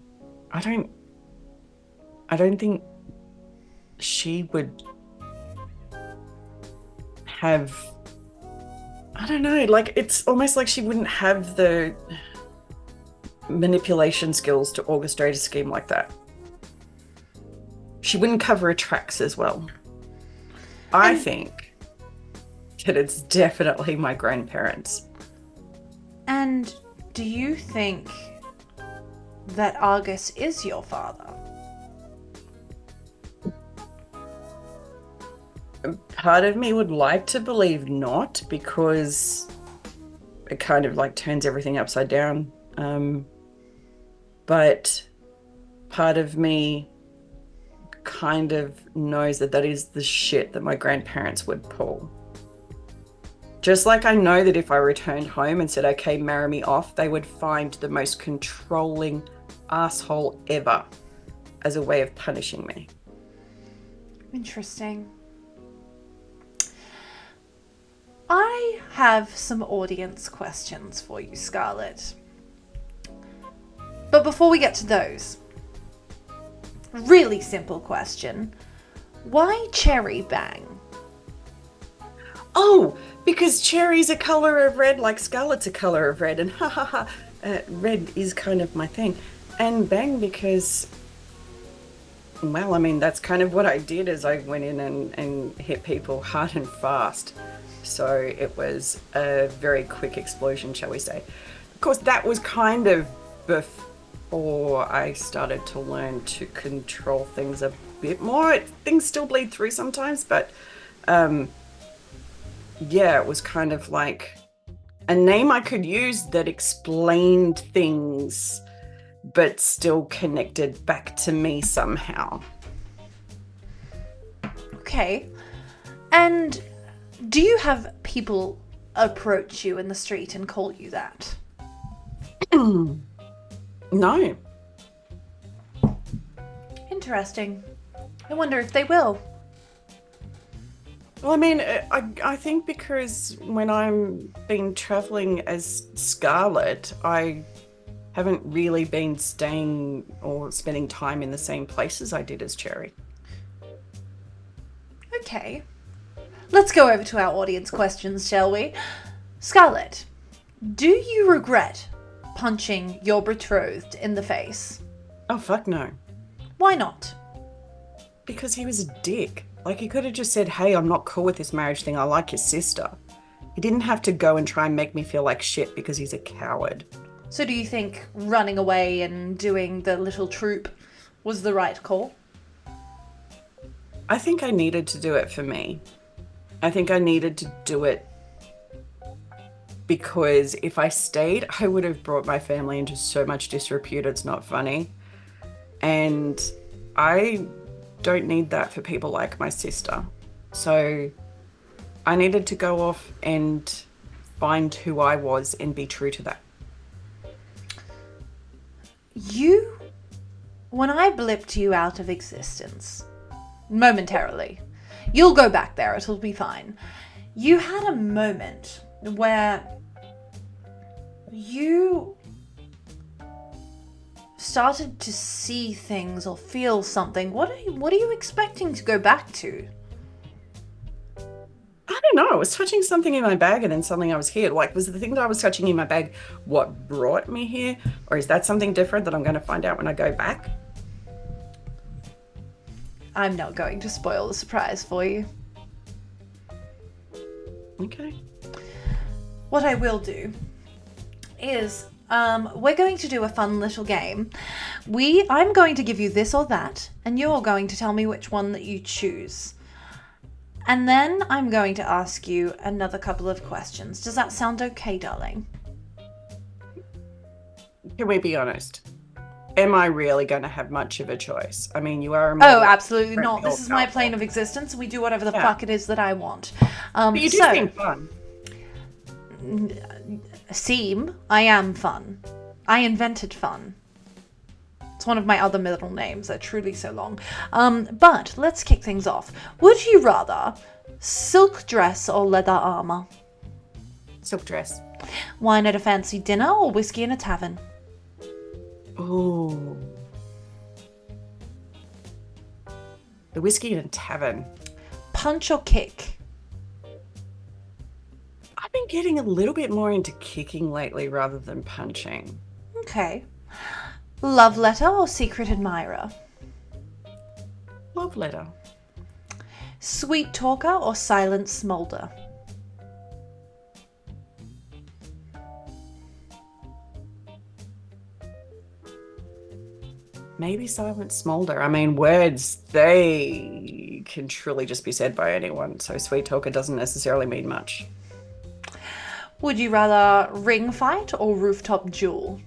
I don't think she would have, I don't know, like it's almost like she wouldn't have the manipulation skills to orchestrate a scheme like that. She wouldn't cover her tracks as well. I think that it's definitely my grandparents. And do you think that Argus is your father? Part of me would like to believe not, because it kind of like turns everything upside down. But part of me kind of knows that is the shit that my grandparents would pull. Just like I know that if I returned home and said, okay, marry me off, they would find the most controlling asshole ever as a way of punishing me. Interesting. I have some audience questions for you, Scarlet. But before we get to those, really simple question. Why cherry bang? Oh, because cherry's a color of red, like scarlet's a color of red, and red is kind of my thing. And bang because, well, I mean, that's kind of what I did as I went in and hit people hard and fast. So it was a very quick explosion, shall we say. Of course, that was kind of before I started to learn to control things a bit more. Things still bleed through sometimes, but yeah, it was kind of like a name I could use that explained things, but still connected back to me somehow. Okay. And do you have people approach you in the street and call you that? No. Interesting. I wonder if they will. Well, I mean, I think because when I'm been traveling as Scarlet, I haven't really been staying or spending time in the same places I did as Cherry. Okay. Let's go over to our audience questions, shall we? Scarlet, do you regret punching your betrothed in the face? Oh, fuck no. Why not? Because he was a dick. Like, he could have just said, hey, I'm not cool with this marriage thing. I like your sister. He didn't have to go and try and make me feel like shit because he's a coward. So do you think running away and doing the little troop was the right call? I think I needed to do it for me. I think I needed to do it because if I stayed, I would have brought my family into so much disrepute. It's not funny. And I don't need that for people like my sister. So I needed to go off and find who I was and be true to that. When I blipped you out of existence, momentarily, you'll go back there, it'll be fine. You had a moment where you started to see things or feel something. What are you expecting to go back to? I don't know. I was touching something in my bag and then suddenly I was here. Like, was the thing that I was touching in my bag what brought me here? Or is that something different that I'm going to find out when I go back? I'm not going to spoil the surprise for you. Okay. What I will do is we're going to do a fun little game. I'm going to give you this or that, and you're going to tell me which one that you choose. And then I'm going to ask you another couple of questions. Does that sound okay, darling? Can we be honest? Am I really going to have much of a choice? I mean, you are... Oh, absolutely not. This is my plane of existence. We do whatever the fuck it is that I want. But you do seem fun. I am fun. I invented fun. It's one of my other middle names. They're truly so long. But let's kick things off. Would you rather silk dress or leather armor? Silk dress. Wine at a fancy dinner or whiskey in a tavern? Ooh. The whiskey in a tavern. Punch or kick? I've been getting a little bit more into kicking lately rather than punching. Okay. Love letter or secret admirer? Love letter. Sweet talker or silent smolder? Maybe silent smolder. I mean, words, they can truly just be said by anyone. So sweet talker doesn't necessarily mean much. Would you rather ring fight or rooftop duel?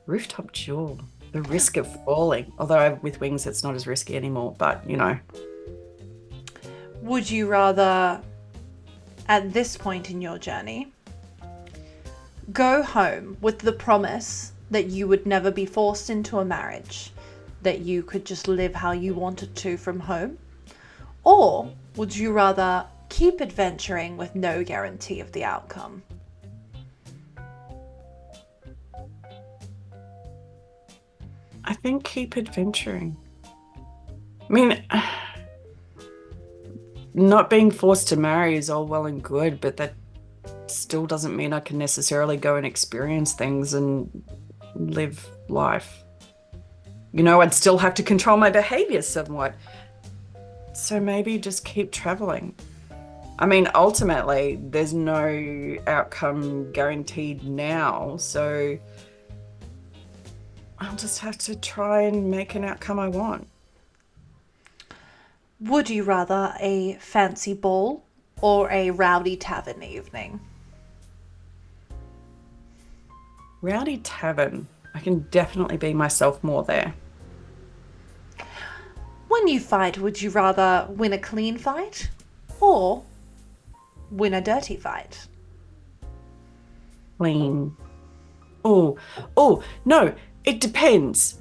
Rooftop duel. The risk of falling. Although with wings, it's not as risky anymore. But, you know. Would you rather, at this point in your journey, go home with the promise that you would never be forced into a marriage, that you could just live how you wanted to from home? Or would you rather keep adventuring with no guarantee of the outcome? I think keep adventuring. I mean, not being forced to marry is all well and good, but that still doesn't mean I can necessarily go and experience things and live life. You know, I'd still have to control my behavior somewhat. So maybe just keep traveling. I mean, ultimately, there's no outcome guaranteed now, so I'll just have to try and make an outcome I want. Would you rather a fancy ball or a rowdy tavern evening? Rowdy tavern. I can definitely be myself more there. When you fight, would you rather win a clean fight or win a dirty fight? Clean. Oh, no, it depends.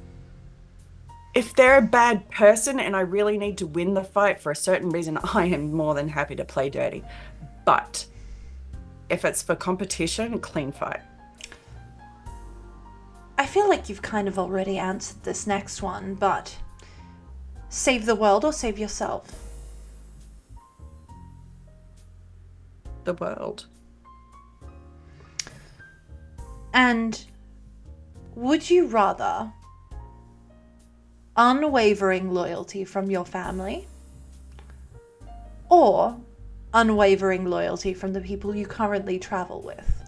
If they're a bad person and I really need to win the fight for a certain reason, I am more than happy to play dirty. But if it's for competition, clean fight. I feel like you've kind of already answered this next one, but save the world or save yourself? The world. And would you rather unwavering loyalty from your family or unwavering loyalty from the people you currently travel with?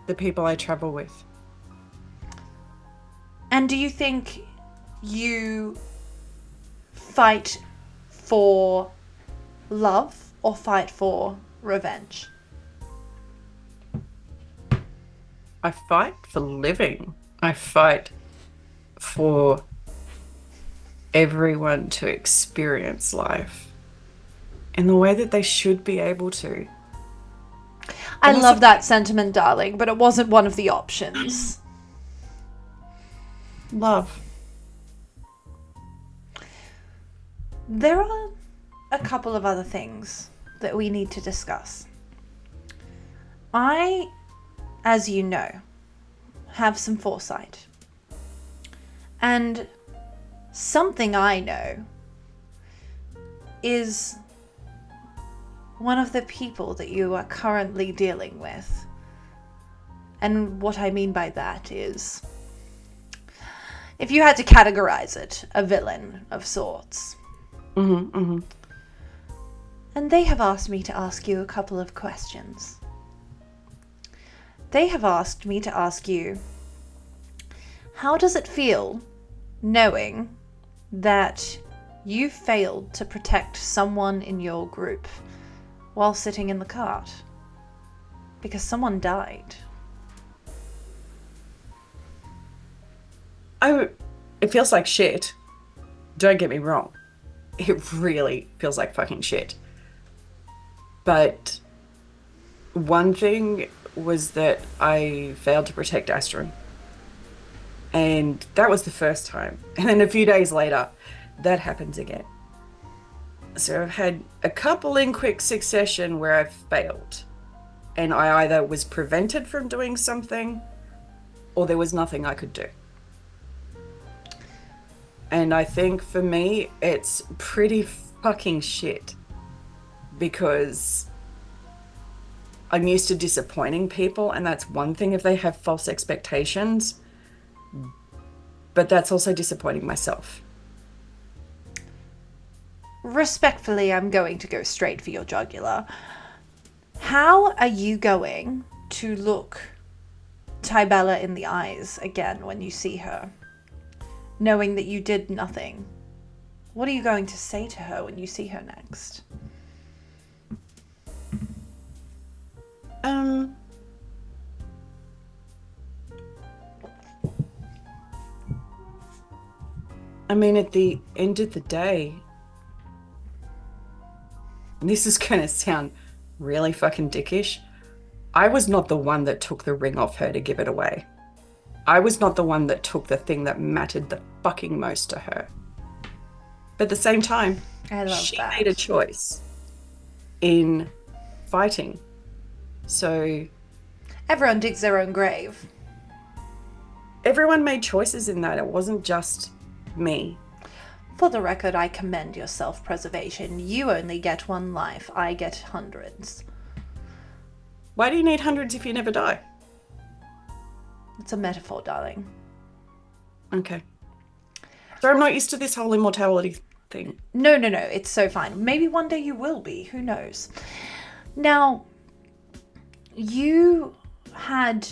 The people I travel with. And do you think you fight for love or fight for revenge? I fight for living. I fight for everyone to experience life in the way that they should be able to. I love that sentiment, darling, but it wasn't one of the options. Love. There are a couple of other things that we need to discuss. I, as you know, have some foresight. And something I know is one of the people that you are currently dealing with. And what I mean by that is, if you had to categorize it, a villain of sorts. And they have asked me to ask you a couple of questions. They have asked me to ask you, how does it feel knowing that you failed to protect someone in your group while sitting in the cart? Because someone died. It feels like shit. Don't get me wrong. It really feels like fucking shit. But one thing was that I failed to protect Astrid. And that was the first time. And then a few days later, that happens again. So I've had a couple in quick succession where I've failed. And I either was prevented from doing something or there was nothing I could do. And I think for me, it's pretty fucking shit. Because I'm used to disappointing people, and that's one thing if they have false expectations. But that's also disappointing myself. Respectfully, I'm going to go straight for your jugular. How are you going to look Tybella in the eyes again when you see her, knowing that you did nothing? What are you going to say to her when you see her next? I mean, at the end of the day, and this is going to sound really fucking dickish, I was not the one that took the ring off her to give it away. I was not the one that took the thing that mattered the fucking most to her. But at the same time, I love she that. made a choice. in fighting. So Everyone digs their own grave. everyone made choices in that. It wasn't just me. For the record, I commend your self-preservation. You only get one life. I get hundreds. Why do you need hundreds if you never die? It's a metaphor, darling. Okay. So I'm not used to this whole immortality thing. No. It's so fine. Maybe one day you will be. Who knows? Now, you had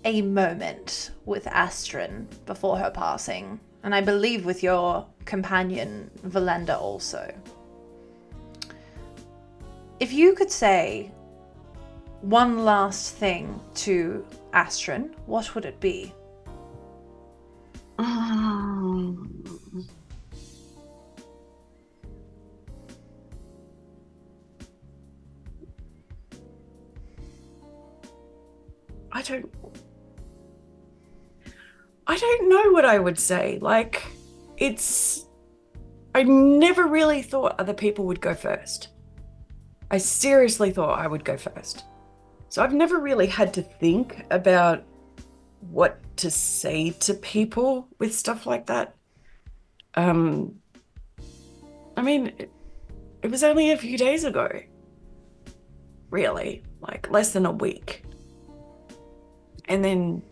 a moment with Astrid before her passing, and I believe with your companion Valenda also. If you could say one last thing to Astrid, what would it be? I don't know what I would say. Like, I never really thought other people would go first. I seriously thought I would go first. So I've never really had to think about what to say to people with stuff like that. I mean, it was only a few days ago, really, like less than a week. And then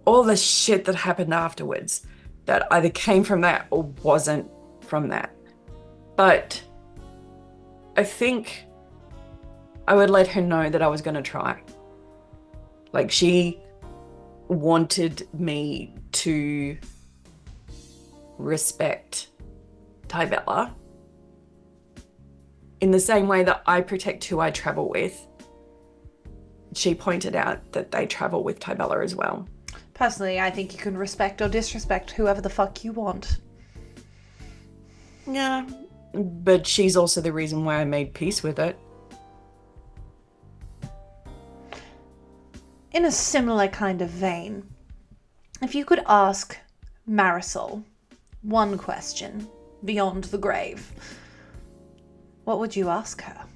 all the shit that happened afterwards that either came from that or wasn't from that. But I think I would let her know that I was going to try. Like, she wanted me to respect Tybella in the same way that I protect who I travel with. She pointed out that they travel with Tybella as well. Personally, I think you can respect or disrespect whoever the fuck you want. Yeah, but she's also the reason why I made peace with it. In a similar kind of vein, if you could ask Marisol one question beyond the grave, what would you ask her?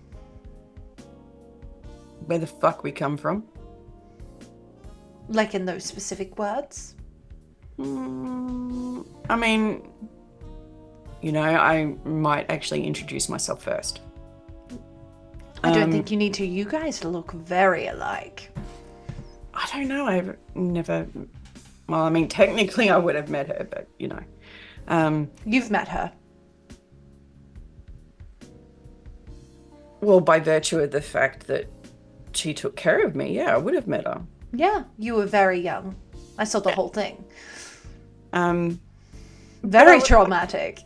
Where the fuck we come from? Like in those specific words? I mean, you know, I might actually introduce myself first. I don't think you need to. You guys look very alike. I don't know. I've never... Well, I mean, technically I would have met her, but, you know. You've met her. Well, by virtue of the fact that she took care of me, yeah, I would have met her. Yeah, you were very young. I saw the whole thing. Very Very traumatic.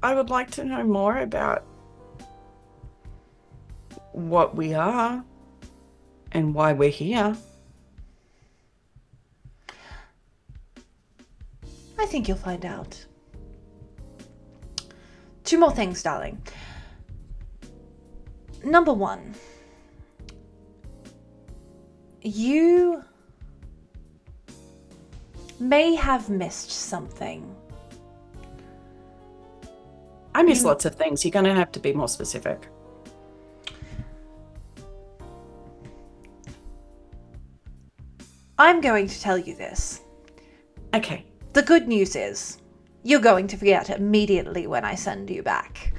I would like to know more about what we are and why we're here. I think you'll find out. 2 more things, darling. Number 1. You may have missed something. I miss lots of things. You're going to have to be more specific. I'm going to tell you this. Okay. The good news is, you're going to forget immediately when I send you back.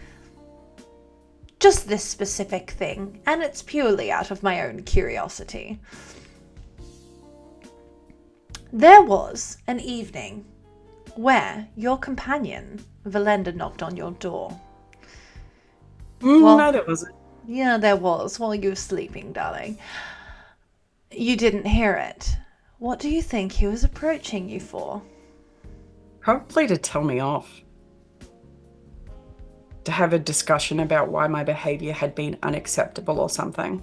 Just this specific thing, and it's purely out of my own curiosity. There was an evening where your companion, Valenda, knocked on your door. No, there wasn't. Yeah, there was, while you were sleeping, darling. You didn't hear it. What do you think he was approaching you for? Probably to tell me off. To have a discussion about why my behavior had been unacceptable or something.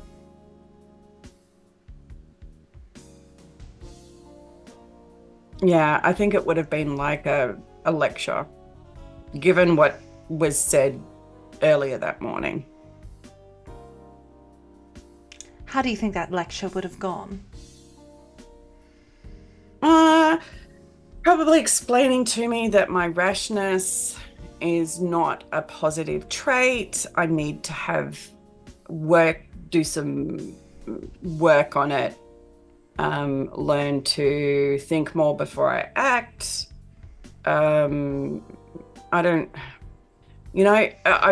Yeah, I think it would have been like a lecture, given what was said earlier that morning. How do you think that lecture would have gone? Probably explaining to me that my rashness is not a positive trait. I need to have do some work on it, learn to think more before I act. I've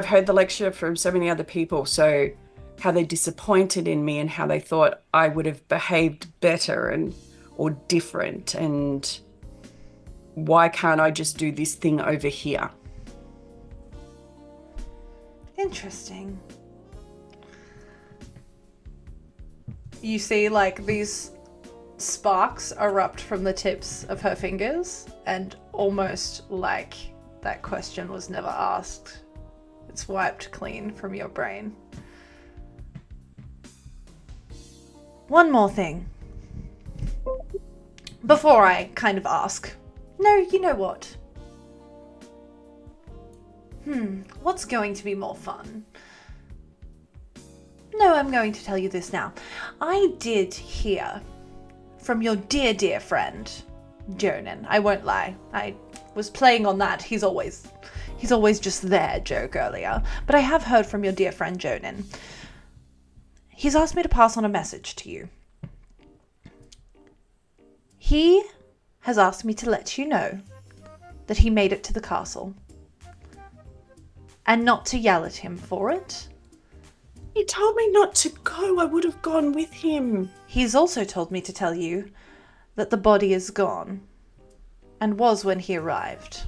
heard the lecture from so many other people, so how they disappointed in me and how they thought I would have behaved better or different, and why can't I just do this thing over here? Interesting. You see, like, these sparks erupt from the tips of her fingers, and almost like that question was never asked. It's wiped clean from your brain. One more thing. Before I kind of ask. No, you know what? What's going to be more fun? No, I'm going to tell you this now. I did hear from your dear, dear friend, Jonan. I won't lie. I was playing on that he's always just there joke earlier. But I have heard from your dear friend, Jonan. He's asked me to pass on a message to you. He has asked me to let you know that he made it to the castle. And not to yell at him for it. He told me not to go. I would have gone with him. He's also told me to tell you that the body is gone. And was when he arrived.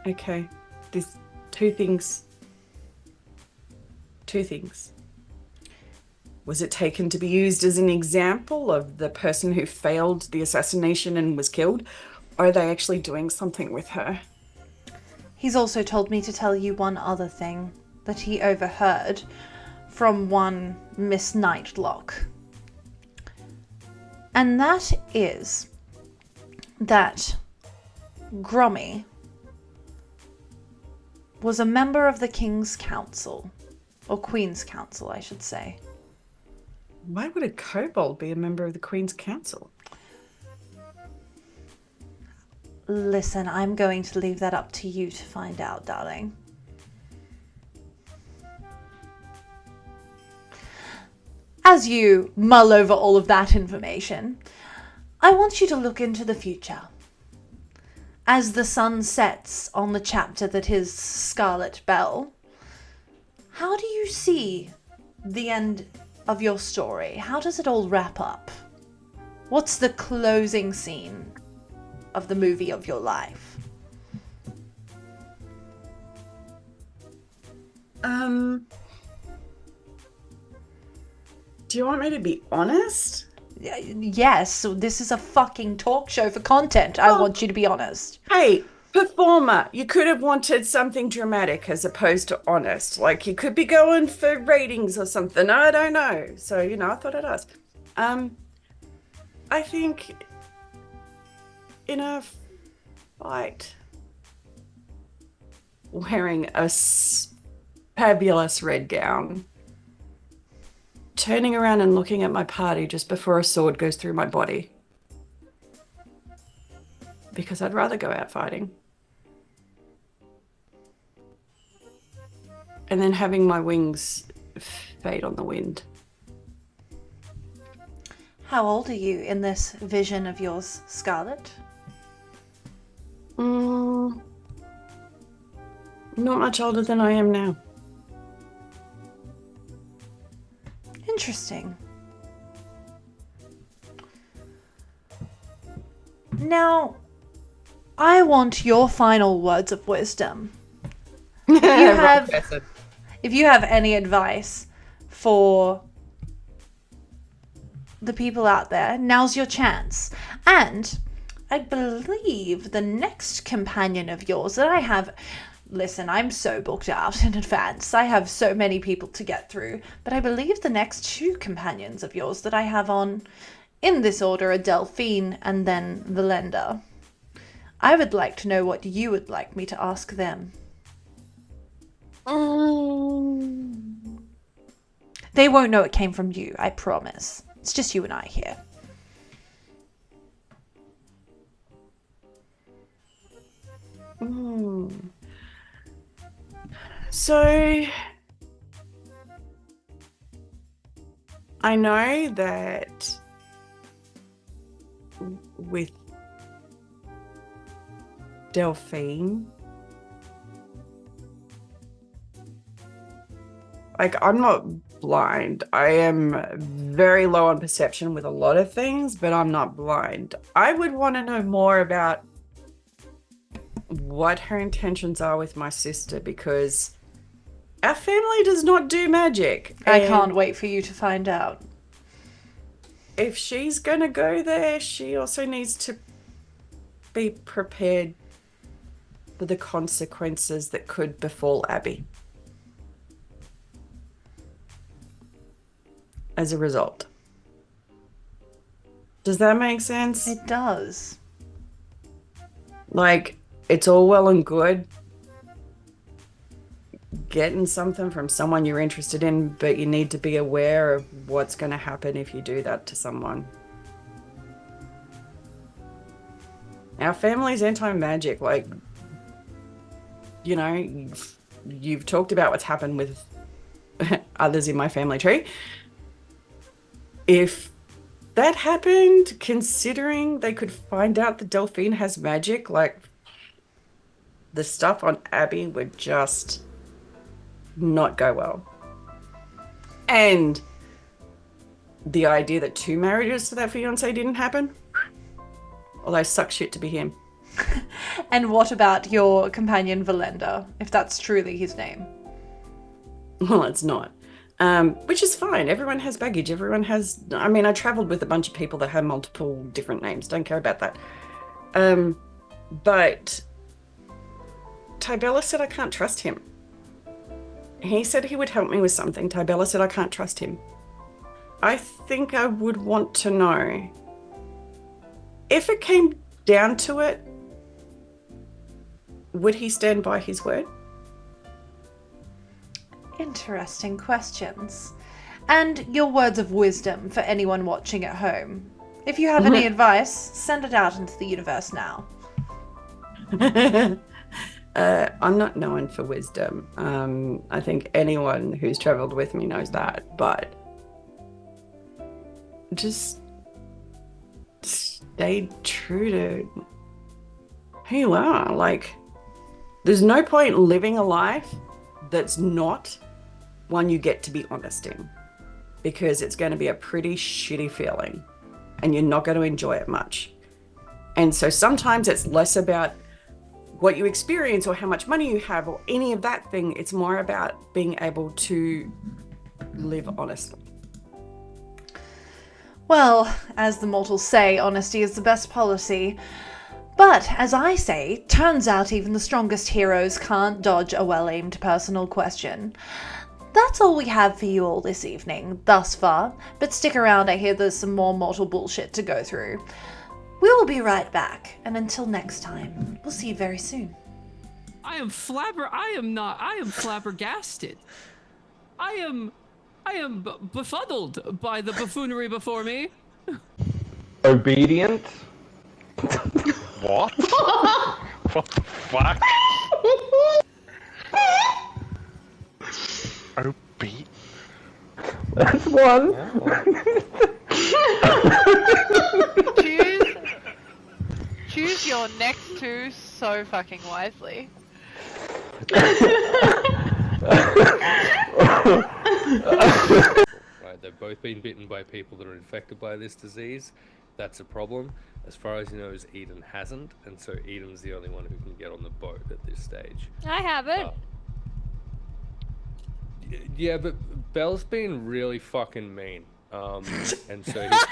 Okay. There's two things. Was it taken to be used as an example of the person who failed the assassination and was killed? Or are they actually doing something with her? He's also told me to tell you one other thing that he overheard from one Miss Nightlock. And that is that Grommy was a member of the King's Council, or Queen's Council, I should say. Why would a kobold be a member of the Queen's Council? Listen, I'm going to leave that up to you to find out, darling. As you mull over all of that information, I want you to look into the future. As the sun sets on the chapter that is Scarlet Bell, how do you see the end of your story? How does it all wrap up? What's the closing scene of the movie of your life? Do you want me to be honest? Yes, so this is a fucking talk show for content. I want you to be honest. Hey, performer, you could have wanted something dramatic as opposed to honest. Like, you could be going for ratings or something. I don't know. So, I thought I'd ask. I think in a fight, wearing a fabulous red gown, turning around and looking at my party just before a sword goes through my body. Because I'd rather go out fighting. And then having my wings fade on the wind. How old are you in this vision of yours, Scarlet? Not much older than I am now. Interesting. Now, I want your final words of wisdom. If you have any advice for the people out there, now's your chance. And I believe the next companion of yours that I have... Listen, I'm so booked out in advance. I have so many people to get through. But I believe the next two companions of yours that I have on, in this order, are Delphine and then Valenda. I would like to know what you would like me to ask them. They won't know it came from you, I promise. It's just you and I here. So I know that with Delphine, like, I'm not blind. I am very low on perception with a lot of things, but I'm not blind. I would want to know more about what her intentions are with my sister, because our family does not do magic. I can't wait for you to find out. If she's gonna go there, she also needs to be prepared for the consequences that could befall Abby as a result. Does that make sense? It does. Like, it's all well and good getting something from someone you're interested in, but you need to be aware of what's going to happen if you do that to someone. Our family's anti-magic. Like, you know, you've talked about what's happened with others in my family tree. If that happened, considering they could find out that Delphine has magic, like, the stuff on Abby would just not go well. And the idea that 2 marriages to that fiance didn't happen, although suck shit to be him. And what about your companion Valenda, if that's truly his name? Well, it's not. Which is fine. Everyone has baggage. Everyone has... I mean, I travelled with a bunch of people that had multiple different names. Don't care about that. But Tybella said I can't trust him. He said he would help me with something. Tybella said I can't trust him. I think I would want to know, if it came down to it, would he stand by his word? Interesting questions. And your words of wisdom for anyone watching at home. If you have any advice, send it out into the universe now. I'm not known for wisdom. I think anyone who's traveled with me knows that, but just stay true to who you are. Like, there's no point living a life that's not one you get to be honest in, because it's going to be a pretty shitty feeling and you're not going to enjoy it much. And so sometimes it's less about what you experience or how much money you have or any of that thing. It's more about being able to live honestly. Well, as the mortals say, honesty is the best policy. But, as I say, turns out even the strongest heroes can't dodge a well-aimed personal question. That's all we have for you all this evening, thus far, but stick around, I hear there's some more mortal bullshit to go through. We will be right back, and until next time, we'll see you very soon. I am flabbergasted. I am befuddled by the buffoonery before me. Obedient? What? What the fuck? Obedient? That's one. Choose your next two so fucking wisely. Right, they've both been bitten by people that are infected by this disease. That's a problem. As far as he knows, Eden hasn't, and so Eden's the only one who can get on the boat at this stage. I haven't. Yeah, but Bell's been really fucking mean. And so his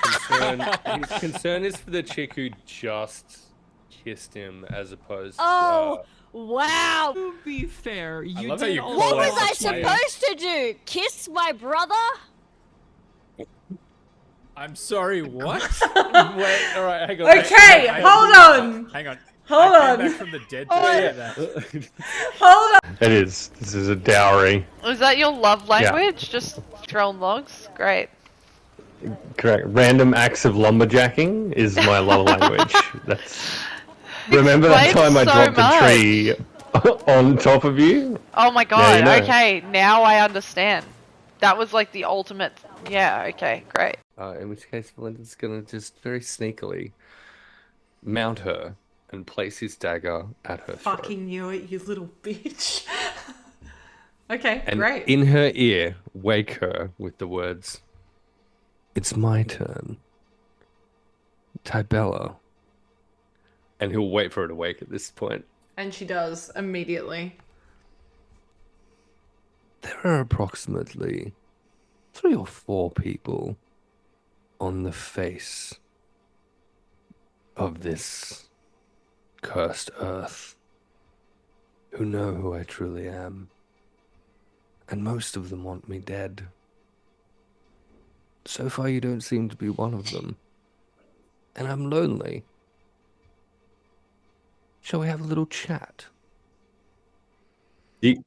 concern is for the chick who just kissed him, as opposed to... Oh, wow. To be fair, you love how did you all What call was out I the player. supposed to do? Kiss my brother? I'm sorry, what? Wait, alright, hang on. Okay, hold on. Hang on. Hold I on. came back from the dead to say that. Hold on. It is. This is a dowry. Was that your love language? Just throwing logs? Great. Correct. Random acts of lumberjacking is my love language. That's Remember that explains time I so dropped much. a tree on top of you? Oh my Now god, you know. okay, now I understand. That was like the ultimate. Yeah, okay, great. In which case, Valentin's gonna just very sneakily mount her and place his dagger at her throat. Fucking knew it, you little bitch. Okay, And great. in her ear, wake her with the words, "It's my turn. Tybella." And he'll wait for her to wake at this point. And she does immediately. There are approximately 3 or 4 people on the face of this cursed earth who know who I truly am. And most of them want me dead. So far, you don't seem to be one of them. And I'm lonely. Shall we have a little chat? You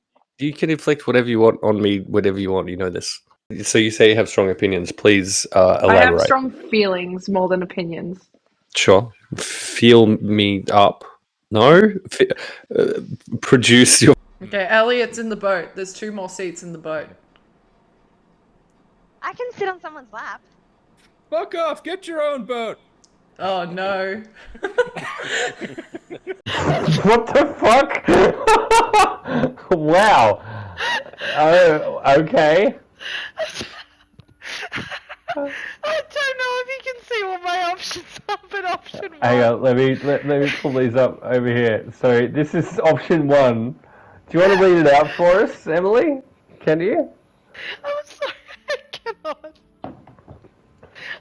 can inflict whatever you want on me, whatever you want. You know this. So you say you have strong opinions. Please elaborate. I have strong feelings more than opinions. Sure. Feel me up. No? Produce your... Okay, Elliot's in the boat. There's 2 more seats in the boat. I can sit on someone's lap. Fuck off! Get your own boat. Oh no. What the fuck? Wow. Oh, okay. I don't know if you can see what my options are, but option 1. Hang on, let me pull these up over here. So this is option 1. Do you want to read it out for us, Emily? Can you? I'm sorry, I cannot.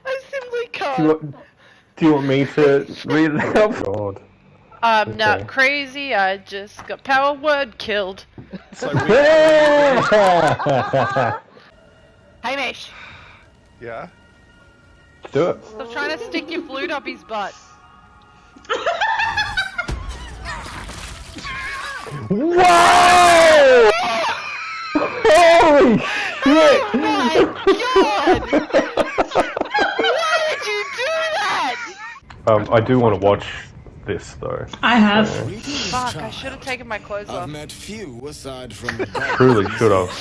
I simply can't. Do you want me to read it out? God. I'm Okay. not crazy, I just got power word killed. Hamish, Yeah. Do it. stop trying to stick your flute up his butt. Whoa! Holy shit! Oh my god! Why did you do that? I do want to watch this though. I have. Fuck, I should have taken my clothes off. I've met few aside from the Truly should have.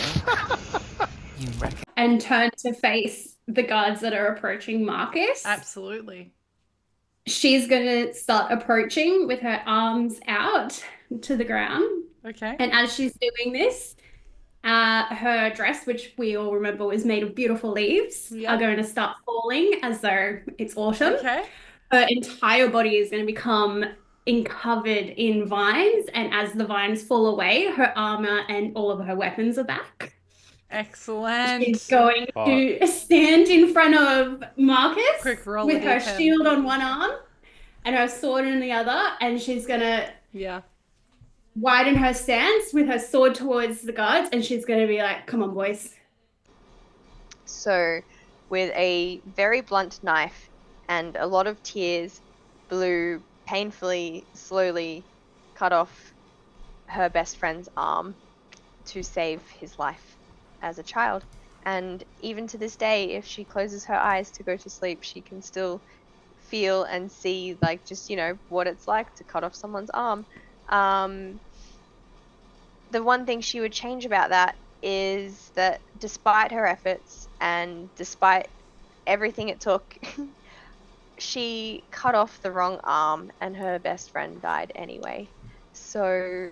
And turn to face the guards that are approaching Marcus. Absolutely. She's going to start approaching with her arms out to the ground. Okay. And as she's doing this, her dress, which we all remember was made of beautiful leaves, Yep. are going to start falling as though it's autumn. Okay. Her entire body is going to become covered in vines, and as the vines fall away, her armor and all of her weapons are back. Excellent. She's going to stand in front of Marcus Quick roll with her D10. shield on one arm and her sword in the other, and she's going to widen her stance with her sword towards the guards, and she's going to be like, come on, boys. So, with a very blunt knife and a lot of tears, Blue painfully, slowly cut off her best friend's arm to save his life as a child. And even to this day, if she closes her eyes to go to sleep, she can still feel and see, like, just, you know, what it's like to cut off someone's arm. The one thing she would change about that is that despite her efforts and despite everything it took, she cut off the wrong arm and her best friend died anyway. So,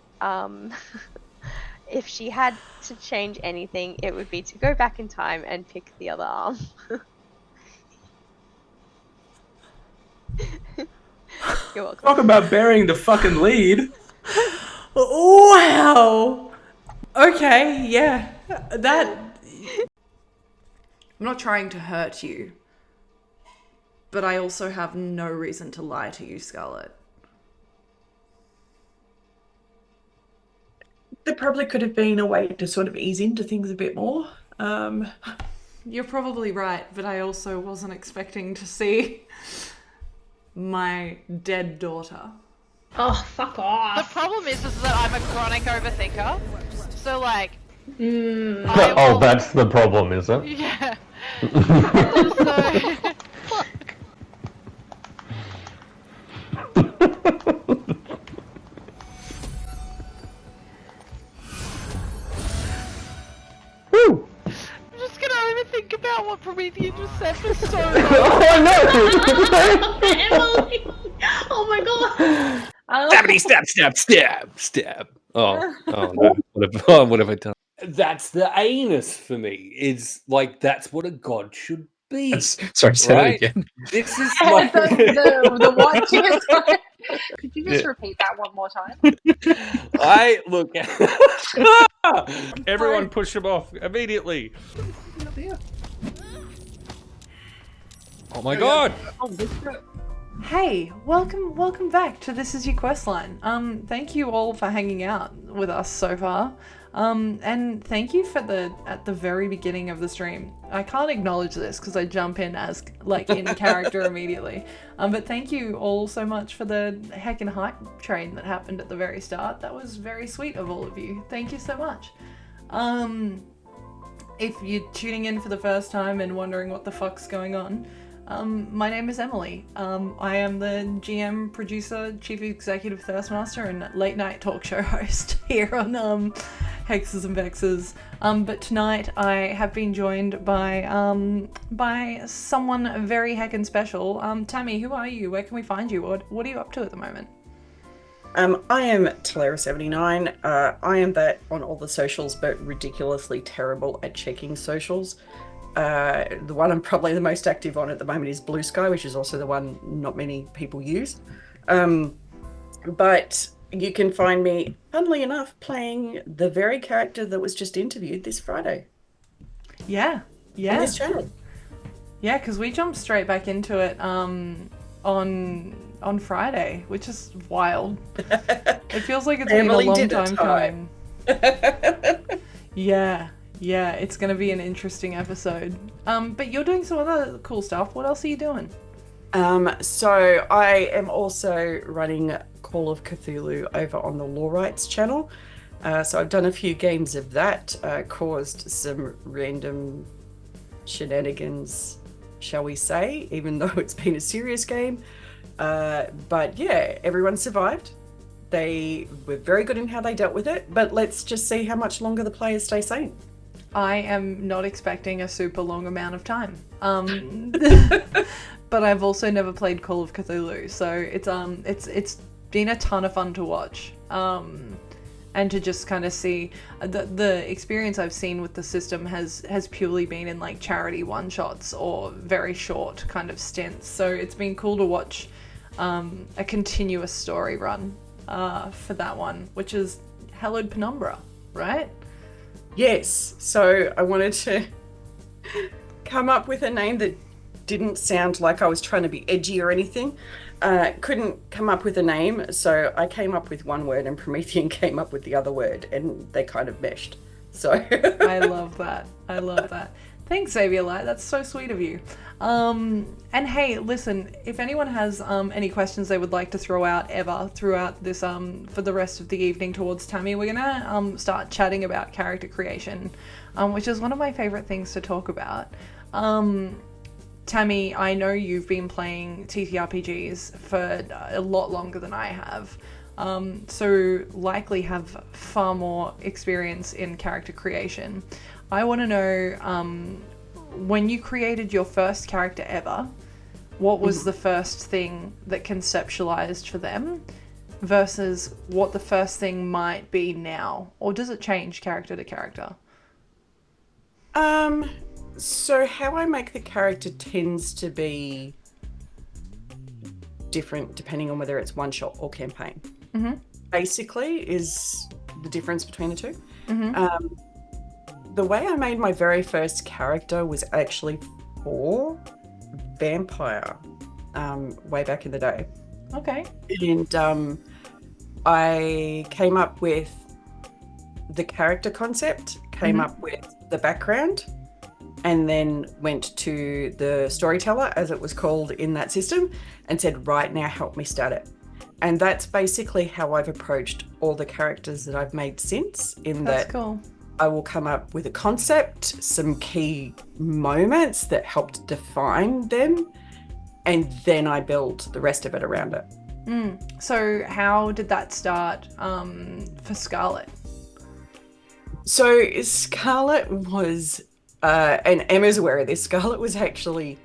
if she had to change anything, it would be to go back in time and pick the other arm. You're welcome. Talk about burying the fucking lead. Wow. Okay, yeah. That... I'm not trying to hurt you, but I also have no reason to lie to you, Scarlet. There probably could have been a way to sort of ease into things a bit more. You're probably right, but I also wasn't expecting to see my dead daughter. Oh, fuck off. The problem is that I'm a chronic overthinker. So, like... Oh, that's the problem, is it? Yeah. Emily! Oh my god! Stab. Oh no. What have I done? That's the anus for me. Is like that's what a god should be. Sorry, say that again. This is like the what? Could you just repeat that one more time? I look. Everyone, push him off immediately. Oh my god! Hey, welcome back to This Is Your Questline. Thank you all for hanging out with us so far. And thank you for at the very beginning of the stream. I can't acknowledge this because I jump in as like in character immediately. But thank you all so much for the heckin' hype train that happened at the very start. That was very sweet of all of you. Thank you so much. If you're tuning in for the first time and wondering what the fuck's going on, my name is Emily. I am the GM, producer, chief executive Thirstmaster, and late night talk show host here on Hexes and Vexes. But tonight I have been joined by someone very heckin' special. Tammy, who are you? Where can we find you? What are you up to at the moment? I am Talera79. I am that on all the socials, but ridiculously terrible at checking socials. The one I'm probably the most active on at the moment is Blue Sky, which is also the one not many people use. But you can find me, funnily enough, playing the very character that was just interviewed this Friday. Yeah. On this channel. Yeah, because we jumped straight back into it on Friday, which is wild. It feels like it's been a long time coming. Yeah, it's going to be an interesting episode. But you're doing some other cool stuff. What else are you doing? So I am also running Call of Cthulhu over on the Law Rights channel. So I've done a few games of that, caused some random shenanigans, shall we say, even though it's been a serious game. But yeah, everyone survived. They were very good in how they dealt with it, but let's just see how much longer the players stay sane. I am not expecting a super long amount of time. But I've also never played Call of Cthulhu, so it's been a ton of fun to watch. And to just kind of see the experience I've seen with the system has purely been in like charity one-shots or very short kind of stints. So it's been cool to watch a continuous story run for that one, which is Hallowed Penumbra, right? Yes, so I wanted to come up with a name that didn't sound like I was trying to be edgy or anything. Couldn't come up with a name, so I came up with one word and Promethean came up with the other word, and they kind of meshed. So I love that. Thanks, Xavier Light. That's so sweet of you. And hey, listen, if anyone has any questions they would like to throw out throughout this for the rest of the evening towards Tammy, we're gonna start chatting about character creation, which is one of my favorite things to talk about. Tammy, I know you've been playing TTRPGs for a lot longer than I have, so likely have far more experience in character creation. I want to know, when you created your first character ever, what was the first thing that conceptualized for them versus what the first thing might be now? Or does it change character to character? So how I make the character tends to be different depending on whether it's one shot or campaign. Mm-hmm. Basically is the difference between the two. Mm-hmm. The way I made my very first character was actually for vampire, way back in the day. Okay. And I came up with the character concept, came up with the background, and then went to the storyteller, as it was called in that system, and said, right, now help me start it. And that's basically how I've approached all the characters that I've made since, That's cool. I will come up with a concept, some key moments that helped define them, and then I build the rest of it around it. So how did that start for Scarlet? So Scarlet was, and Emma's aware of this, Scarlet was actually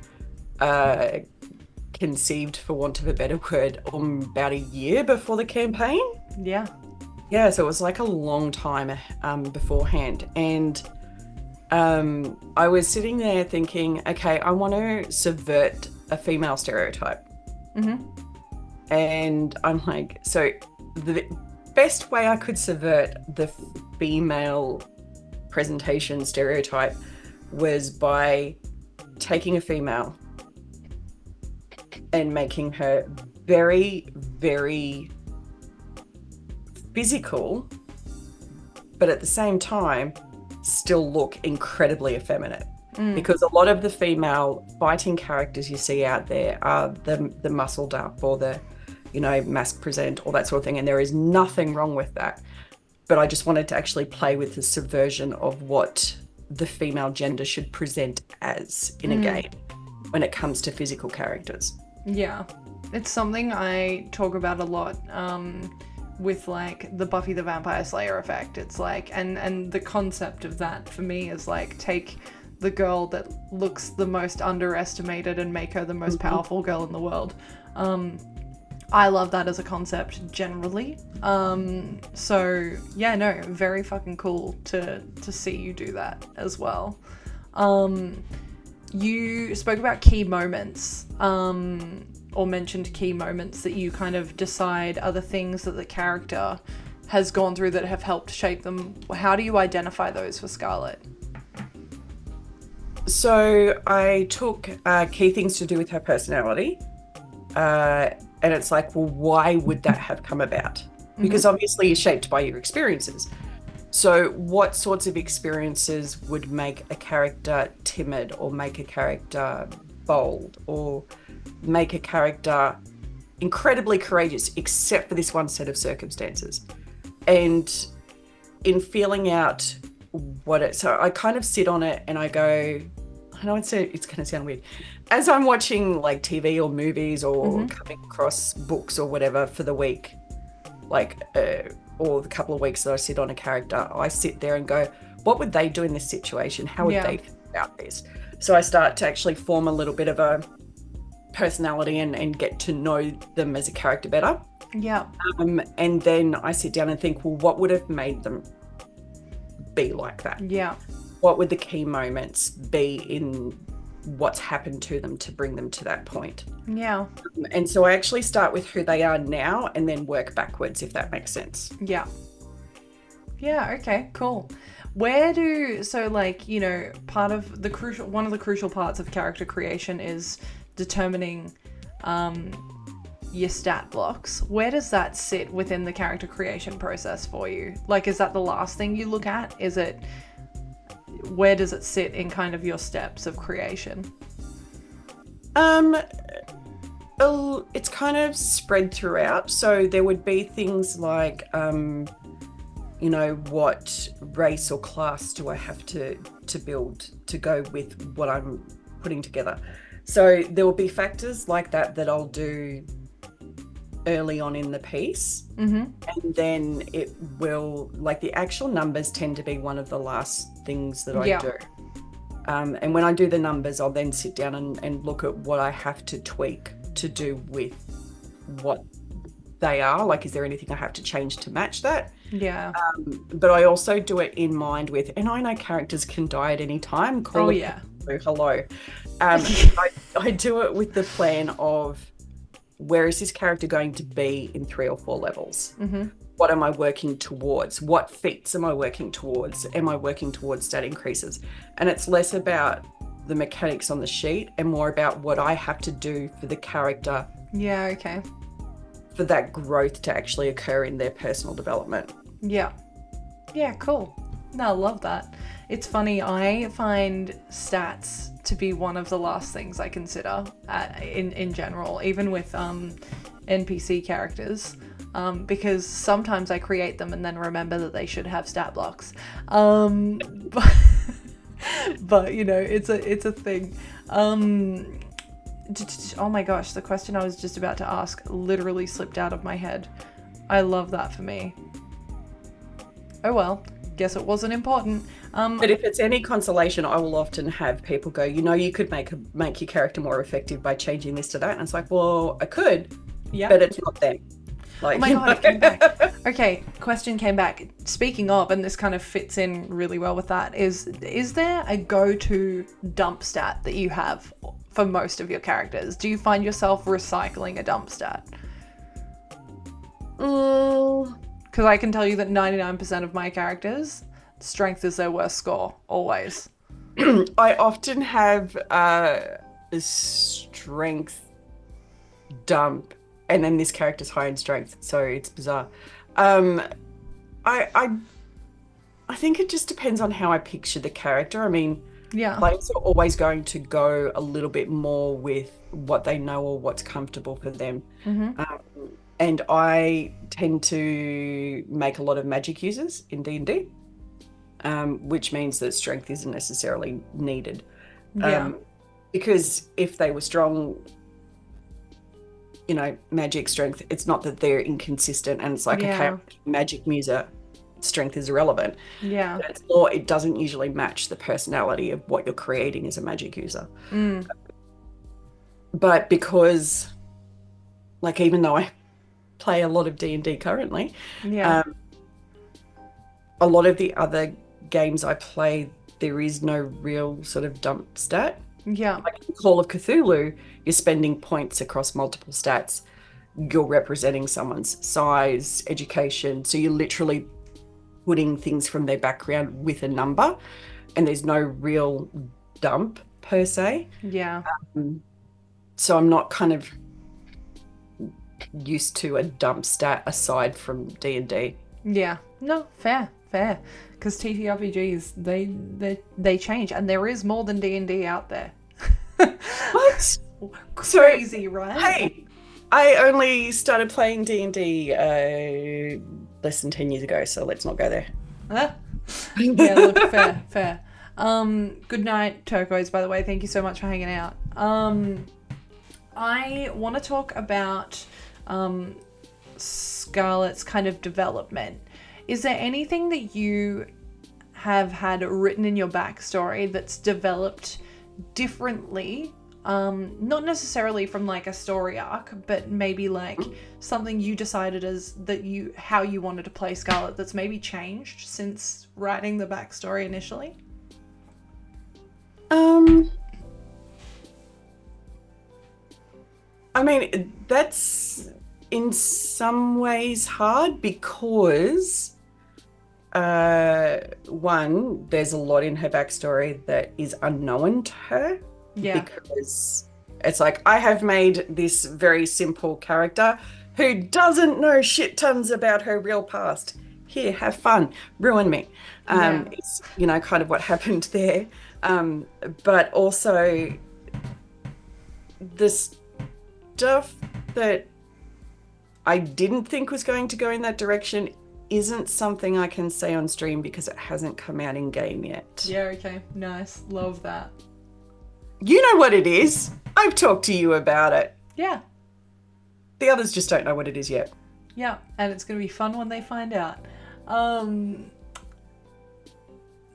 conceived, for want of a better word, about a year before the campaign. Yeah. Yeah, so it was like a long time beforehand. And I was sitting there thinking, okay, I want to subvert a female stereotype. Mm-hmm. And I'm like, so the best way I could subvert the female presentation stereotype was by taking a female and making her very, very physical, but at the same time still look incredibly effeminate. Because a lot of the female fighting characters you see out there are the muscled up or the, you know, mask present, all that sort of thing, and there is nothing wrong with that. But I just wanted to actually play with the subversion of what the female gender should present as in a game when it comes to physical characters. Yeah, it's something I talk about a lot with like the Buffy the Vampire Slayer effect. It's like, and the concept of that for me is like, take the girl that looks the most underestimated and make her the most powerful girl in the world. I love that as a concept generally. So yeah, no, very fucking cool to see you do that as well. You spoke about key moments, or mentioned key moments that you kind of decide are the things that the character has gone through that have helped shape them. How do you identify those for Scarlet? So I took key things to do with her personality, and it's like, well, why would that have come about? Because obviously you're shaped by your experiences. So what sorts of experiences would make a character timid, or make a character bold, or make a character incredibly courageous, except for this one set of circumstances? And in feeling out so I kind of sit on it and I go, I know it's going to sound weird. As I'm watching like TV or movies or coming across books or whatever for the week, like, or the couple of weeks that I sit on a character, I sit there and go, what would they do in this situation? How would they feel about this? So I start to actually form a little bit of a personality and get to know them as a character better. Yeah. And then I sit down and think, well, what would have made them be like that? Yeah. What would the key moments be in what's happened to them to bring them to that point? Yeah. And so I actually start with who they are now and then work backwards, if that makes sense. Yeah. Yeah, okay, cool. So like, you know, one of the crucial parts of character creation is determining your stat blocks. Where does that sit within the character creation process for you? Like, is that the last thing you look at? Where does it sit in kind of your steps of creation? It's kind of spread throughout. So there would be things like, you know, what race or class do I have to build to go with what I'm putting together? So there will be factors like that I'll do early on in the piece, and then it will, like, the actual numbers tend to be one of the last things that I do. And when I do the numbers, I'll then sit down and look at what I have to tweak to do with what they are. Like, is there anything I have to change to match that? Yeah. But I also do it in mind with, and I know characters can die at any time. Hello. I do it with the plan of, where is this character going to be in 3 or 4 levels? What am I working towards? What feats am I working towards? Am I working towards stat increases? And it's less about the mechanics on the sheet and more about what I have to do for the character. Yeah, okay. For that growth to actually occur in their personal development. Yeah. Yeah, cool. No, I love that. It's funny, I find stats to be one of the last things I consider in general, even with NPC characters, because sometimes I create them and then remember that they should have stat blocks. But you know, it's a thing. Oh my gosh, the question I was just about to ask literally slipped out of my head. I love that for me. Oh well. guess it wasn't important. But if it's any consolation, I will often have people go, you could make your character more effective by changing this to that. And it's like, well, I could, but it's not them. Like, oh my god, it came back. Okay, question came back. Speaking of, and this kind of fits in really well with that, is there a go-to dump stat that you have for most of your characters? Do you find yourself recycling a dump stat? Because I can tell you that 99% of my characters, strength is their worst score, always. I often have a strength dump, and then this character's high in strength, so it's bizarre. I think it just depends on how I picture the character. I mean, players are always going to go a little bit more with what they know or what's comfortable for them. And I tend to make a lot of magic users in D&D, which means that strength isn't necessarily needed. Because if they were strong, magic strength, it's not that they're inconsistent and it's like, okay, magic user, strength is irrelevant. But it's more, it doesn't usually match the personality of what you're creating as a magic user. But because, like, even though I play a lot of D&D currently, a lot of the other games I play, there is no real sort of dump stat. Like in Call of Cthulhu, you're spending points across multiple stats. You're representing someone's size, education. So you're literally putting things from their background with a number, and there's no real dump per se. So I'm not kind of used to a dump stat aside from D&D. No, fair. Because TTRPGs, they change, and there is more than D&D out there. What? Crazy, right? Hey, I only started playing D&D less than 10 years ago, so let's not go there. Yeah, look, fair. Good night, Turquoise, by the way. Thank you so much for hanging out. I want to talk about Scarlet's kind of development. Is there anything that you have had written in your backstory that's developed differently? Not necessarily from like a story arc, but maybe like something you decided how you wanted to play Scarlet that's maybe changed since writing the backstory initially? I mean, that's in some ways hard because one, there's a lot in her backstory that is unknown to her. Because it's like, I have made this very simple character who doesn't know shit tons about her real past. Here, have fun, ruin me. It's, kind of what happened there. But also the stuff that I didn't think was going to go in that direction isn't something I can say on stream because it hasn't come out in game yet. Okay, nice, love that. You know what it is. I've talked to you about it. Yeah. The others just don't know what it is yet. Yeah, and it's going to be fun when they find out.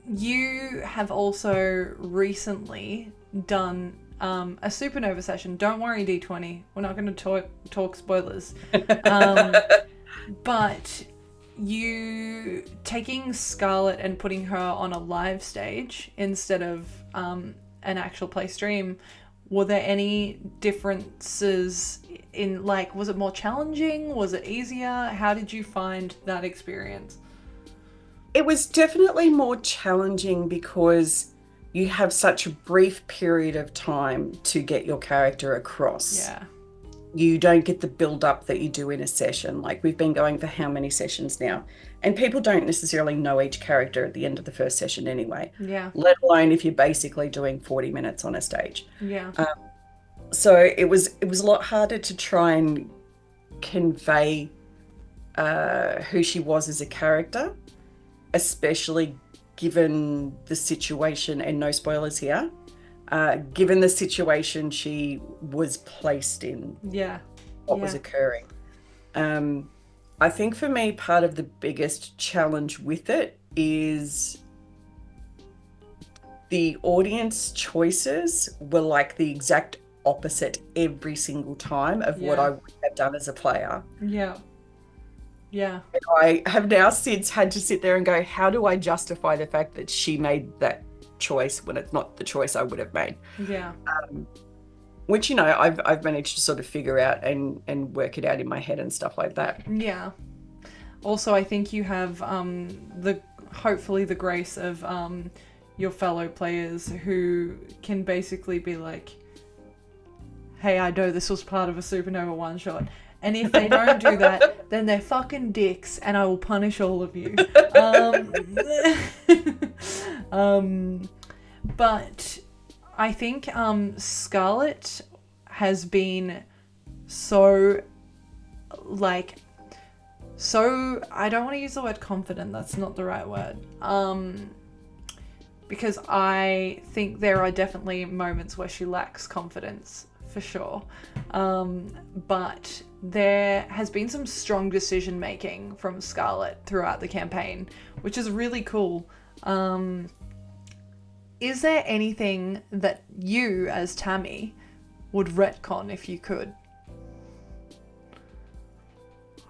You have also recently done a supernova session. Don't worry, D20. We're not going to talk spoilers. But you taking Scarlet and putting her on a live stage instead of an actual play stream, were there any differences in, like, was it more challenging? Was it easier? How did you find that experience? It was definitely more challenging because you have such a brief period of time to get your character across. You don't get the build up that you do in a session. Like, we've been going for how many sessions now? And people don't necessarily know each character at the end of the first session anyway. Let alone if you're basically doing 40 minutes on a stage. So it was a lot harder to try and convey who she was as a character, especially given the situation, and no spoilers here, given the situation she was placed in, what was occurring. I think for me, part of the biggest challenge with it is the audience choices were like the exact opposite every single time of what I would have done as a player. Yeah. And I have now since had to sit there and go, how do I justify the fact that she made that choice when it's not the choice I would have made? Yeah. Which, you know, I've managed to sort of figure out and work it out in my head and stuff like that. Yeah. Also, I think you have hopefully the grace of your fellow players who can basically be like, hey, I know this was part of a Supernova one-shot. And if they don't do that, then they're fucking dicks and I will punish all of you. But I think Scarlet has been so, I don't want to use the word confident, that's not the right word. Because I think there are definitely moments where she lacks confidence, for sure. But there has been some strong decision making from Scarlet throughout the campaign, which is really cool. Is there anything that you, as Tammy, would retcon if you could?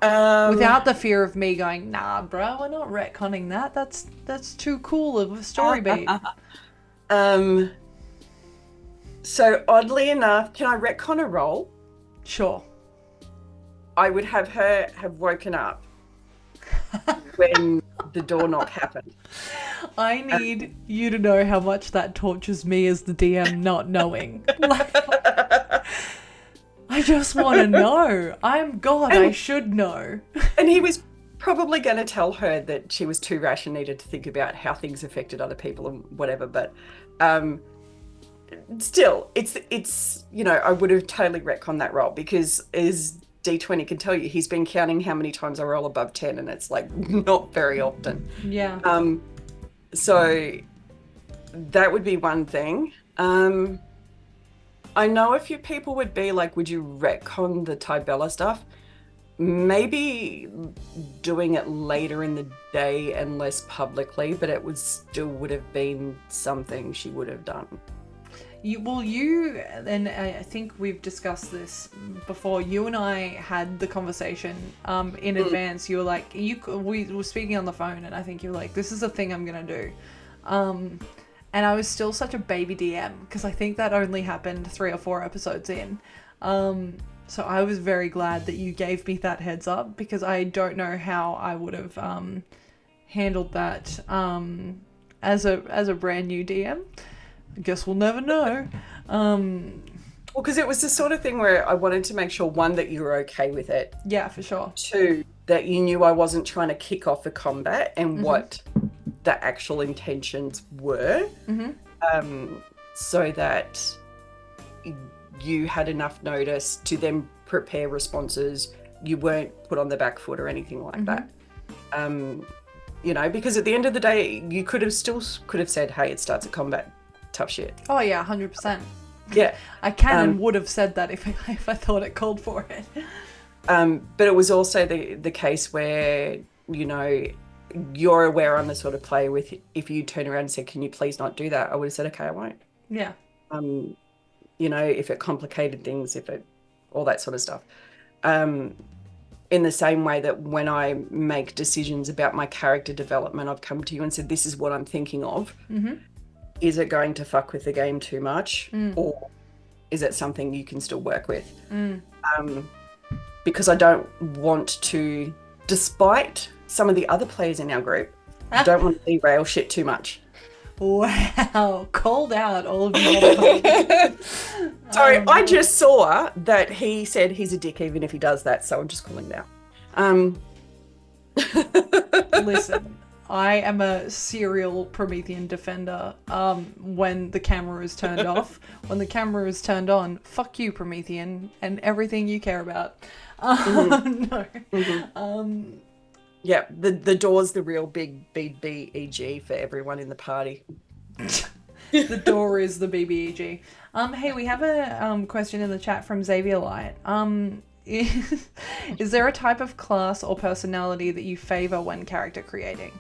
Without the fear of me going, nah, bro, we're not retconning that. That's too cool of a story beat. So oddly enough, can I retcon a roll? Sure. I would have her have woken up when the door knock happened. I need you to know how much that tortures me as the DM not knowing. I just want to know. I'm God, I should know. And he was probably going to tell her that she was too rash and needed to think about how things affected other people and whatever. But still, it's you know, I would have totally retconned that roll because as D20 can tell you, he's been counting how many times I roll above 10 and it's like not very often. Yeah. So that would be one thing. I know a few people would be like, would you retcon the Tybella stuff? Maybe doing it later in the day and less publicly, but it would have been something she would have done. You, and I think we've discussed this before, you and I had the conversation in advance. You were like, we were speaking on the phone and I think you were like, this is a thing I'm going to do. And I was still such a baby DM because I think that only happened 3 or 4 episodes in. So I was very glad that you gave me that heads up because I don't know how I would have handled that as a brand new DM. I guess we'll never know. Well, because it was the sort of thing where I wanted to make sure, 1, that you were okay with it. Yeah, for sure. 2, that you knew I wasn't trying to kick off the combat and what the actual intentions were. So that you had enough notice to then prepare responses. You weren't put on the back foot or anything like that. You know, because at the end of the day, you could have said, hey, it starts at combat. Tough shit. Oh yeah, 100%. Yeah. I can and would have said that if I thought it called for it. But it was also the case where, you know, you're aware I'm the sort of player with, if you turn around and said, can you please not do that? I would have said, okay, I won't. Yeah. You know, if it complicated things, all that sort of stuff. In the same way that when I make decisions about my character development, I've come to you and said, this is what I'm thinking of. Is it going to fuck with the game too much? Or is it something you can still work with? Because I don't want to, despite some of the other players in our group, don't want to derail shit too much. Wow, called out all of you. Sorry, I just saw that he said he's a dick even if he does that, so I'm just calling it out. Listen, I am a serial Promethean defender when the camera is turned off. When the camera is turned on, fuck you, Promethean, and everything you care about. No. Yeah, the door's the real big BBEG for everyone in the party. The door is the BBEG. Hey, we have a question in the chat from Xavier Light. Is there a type of class or personality that you favor when character creating?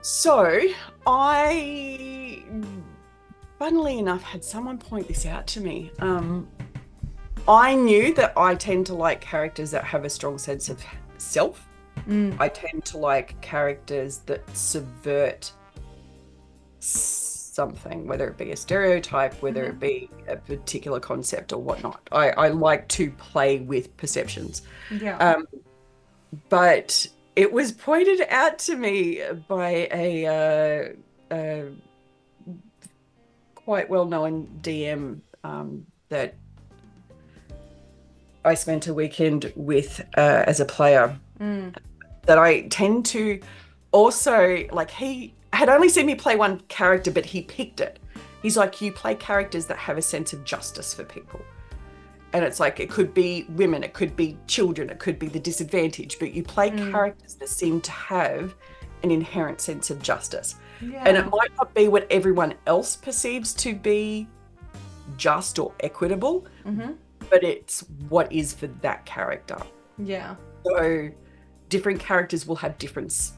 So I, funnily enough, had someone point this out to me. I knew that I tend to like characters that have a strong sense of self. I tend to like characters that subvert something, whether it be a stereotype, whether it be a particular concept or whatnot. I like to play with perceptions. Yeah. But it was pointed out to me by a quite well-known DM that I spent a weekend with as a player, that I tend to also, like, he had only seen me play one character, but he picked it. He's like, you play characters that have a sense of justice for people. And it's like, it could be women, it could be children, it could be the disadvantaged, but you play characters that seem to have an inherent sense of justice. Yeah. And it might not be what everyone else perceives to be just or equitable, but it's what is for that character. Yeah. So different characters will have different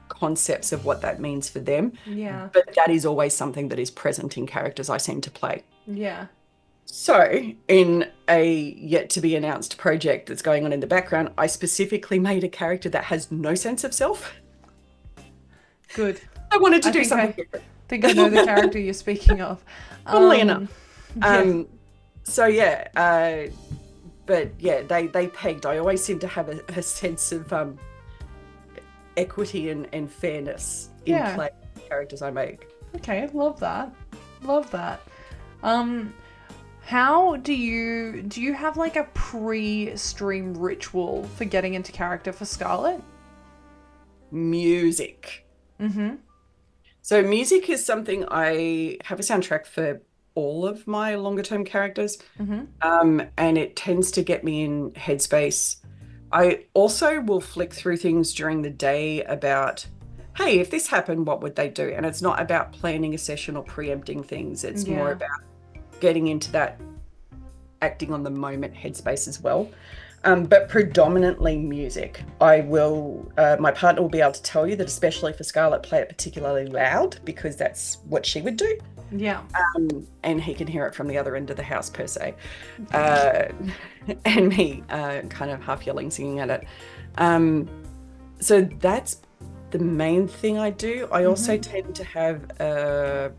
concepts of what that means for them. Yeah. But that is always something that is present in characters I seem to play. Yeah. So in a yet to be announced project that's going on in the background, I specifically made a character that has no sense of self. Good. I wanted to do something different. I think I know the character you're speaking of. Funnily enough. Yeah. So yeah, but yeah, they pegged. I always seem to have a sense of equity and fairness in play characters I make. Okay, love that. Love that. How do you have like a pre-stream ritual for getting into character for Scarlet? Music. So music is something I have a soundtrack for all of my longer term characters, and it tends to get me in headspace. I also will flick through things during the day about, hey, if this happened, what would they do? And it's not about planning a session or preempting things. It's more about getting into that acting on the moment headspace as well. But predominantly music. I will, my partner will be able to tell you that, especially for Scarlet, play it particularly loud because that's what she would do. Yeah. And he can hear it from the other end of the house per se. And me kind of half yelling, singing at it. So that's the main thing I do. I also tend to have a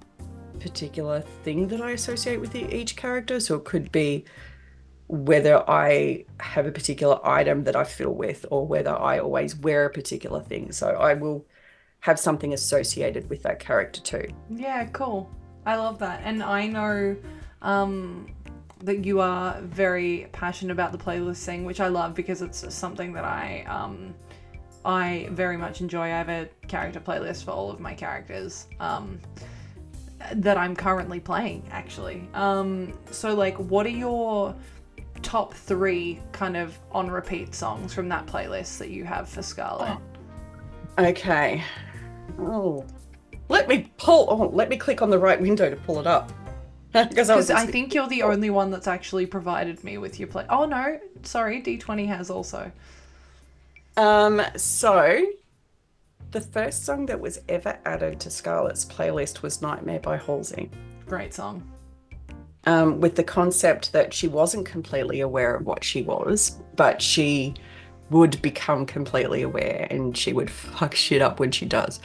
particular thing that I associate with each character. So it could be whether I have a particular item that I fill with or whether I always wear a particular thing. So I will have something associated with that character too. Yeah, cool. I love that. And I know that you are very passionate about the playlist thing, which I love because it's something that I very much enjoy. I have a character playlist for all of my characters that I'm currently playing, actually. So, like, what are your top 3 kind of on repeat songs from that playlist that you have for Scarlet? Okay. Let me click on the right window to pull it up. Because I think you're the only one that's actually provided me with your play. Oh no, sorry, D20 has also. So the first song that was ever added to Scarlet's playlist was Nightmare by Halsey. Great song. With the concept that she wasn't completely aware of what she was, but she would become completely aware and she would fuck shit up when she does.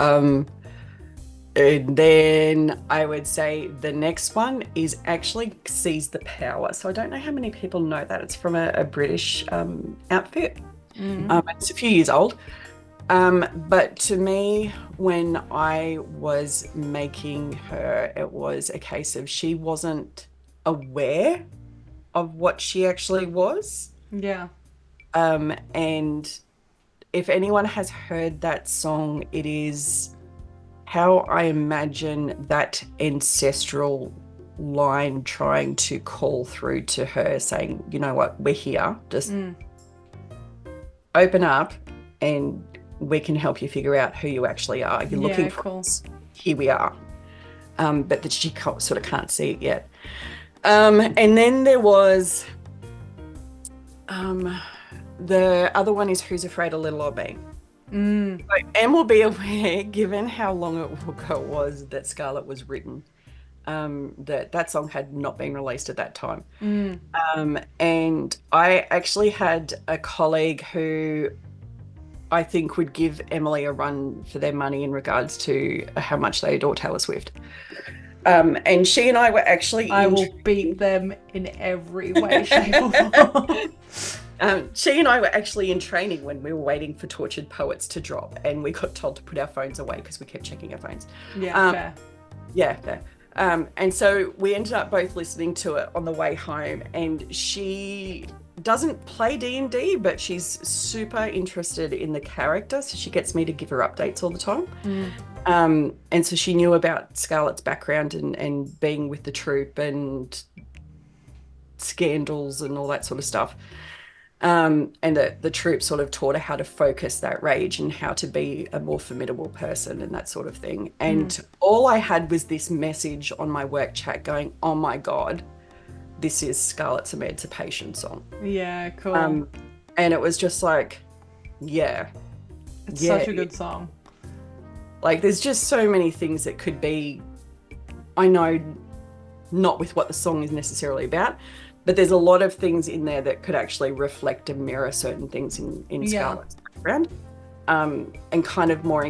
And then I would say the next one is actually Seize the Power. So I don't know how many people know that. It's from a British outfit. It's a few years old. But to me, when I was making her, it was a case of she wasn't aware of what she actually was. Yeah. And if anyone has heard that song, it is how I imagine that ancestral line trying to call through to her saying, you know what, we're here, just open up and we can help you figure out who you actually are. You're looking for us. Here we are. But that she sort of can't see it yet. And then there was the other one is Who's Afraid of Little Old Me. Mm. So Em will be aware, given how long ago it was that Scarlet was written, that song had not been released at that time. And I actually had a colleague who I think would give Emily a run for their money in regards to how much they adore Taylor Swift. And she and I were actually... I will beat them in every way, shape or form. She and I were actually in training when we were waiting for Tortured Poets to drop, and we got told to put our phones away because we kept checking our phones. Yeah, fair. Yeah, fair. And so we ended up both listening to it on the way home, and she doesn't play D&D, but she's super interested in the character, so she gets me to give her updates all the time. And so she knew about Scarlet's background and being with the troupe and scandals and all that sort of stuff. And the troupe sort of taught her how to focus that rage and how to be a more formidable person and that sort of thing. And all I had was this message on my work chat going, oh my God, this is Scarlet's emancipation song. Yeah, cool. And it was just like, yeah. It's such a good song. Like, there's just so many things that could be, I know, not with what the song is necessarily about, but there's a lot of things in there that could actually reflect and mirror certain things in Scarlet's background, and kind of more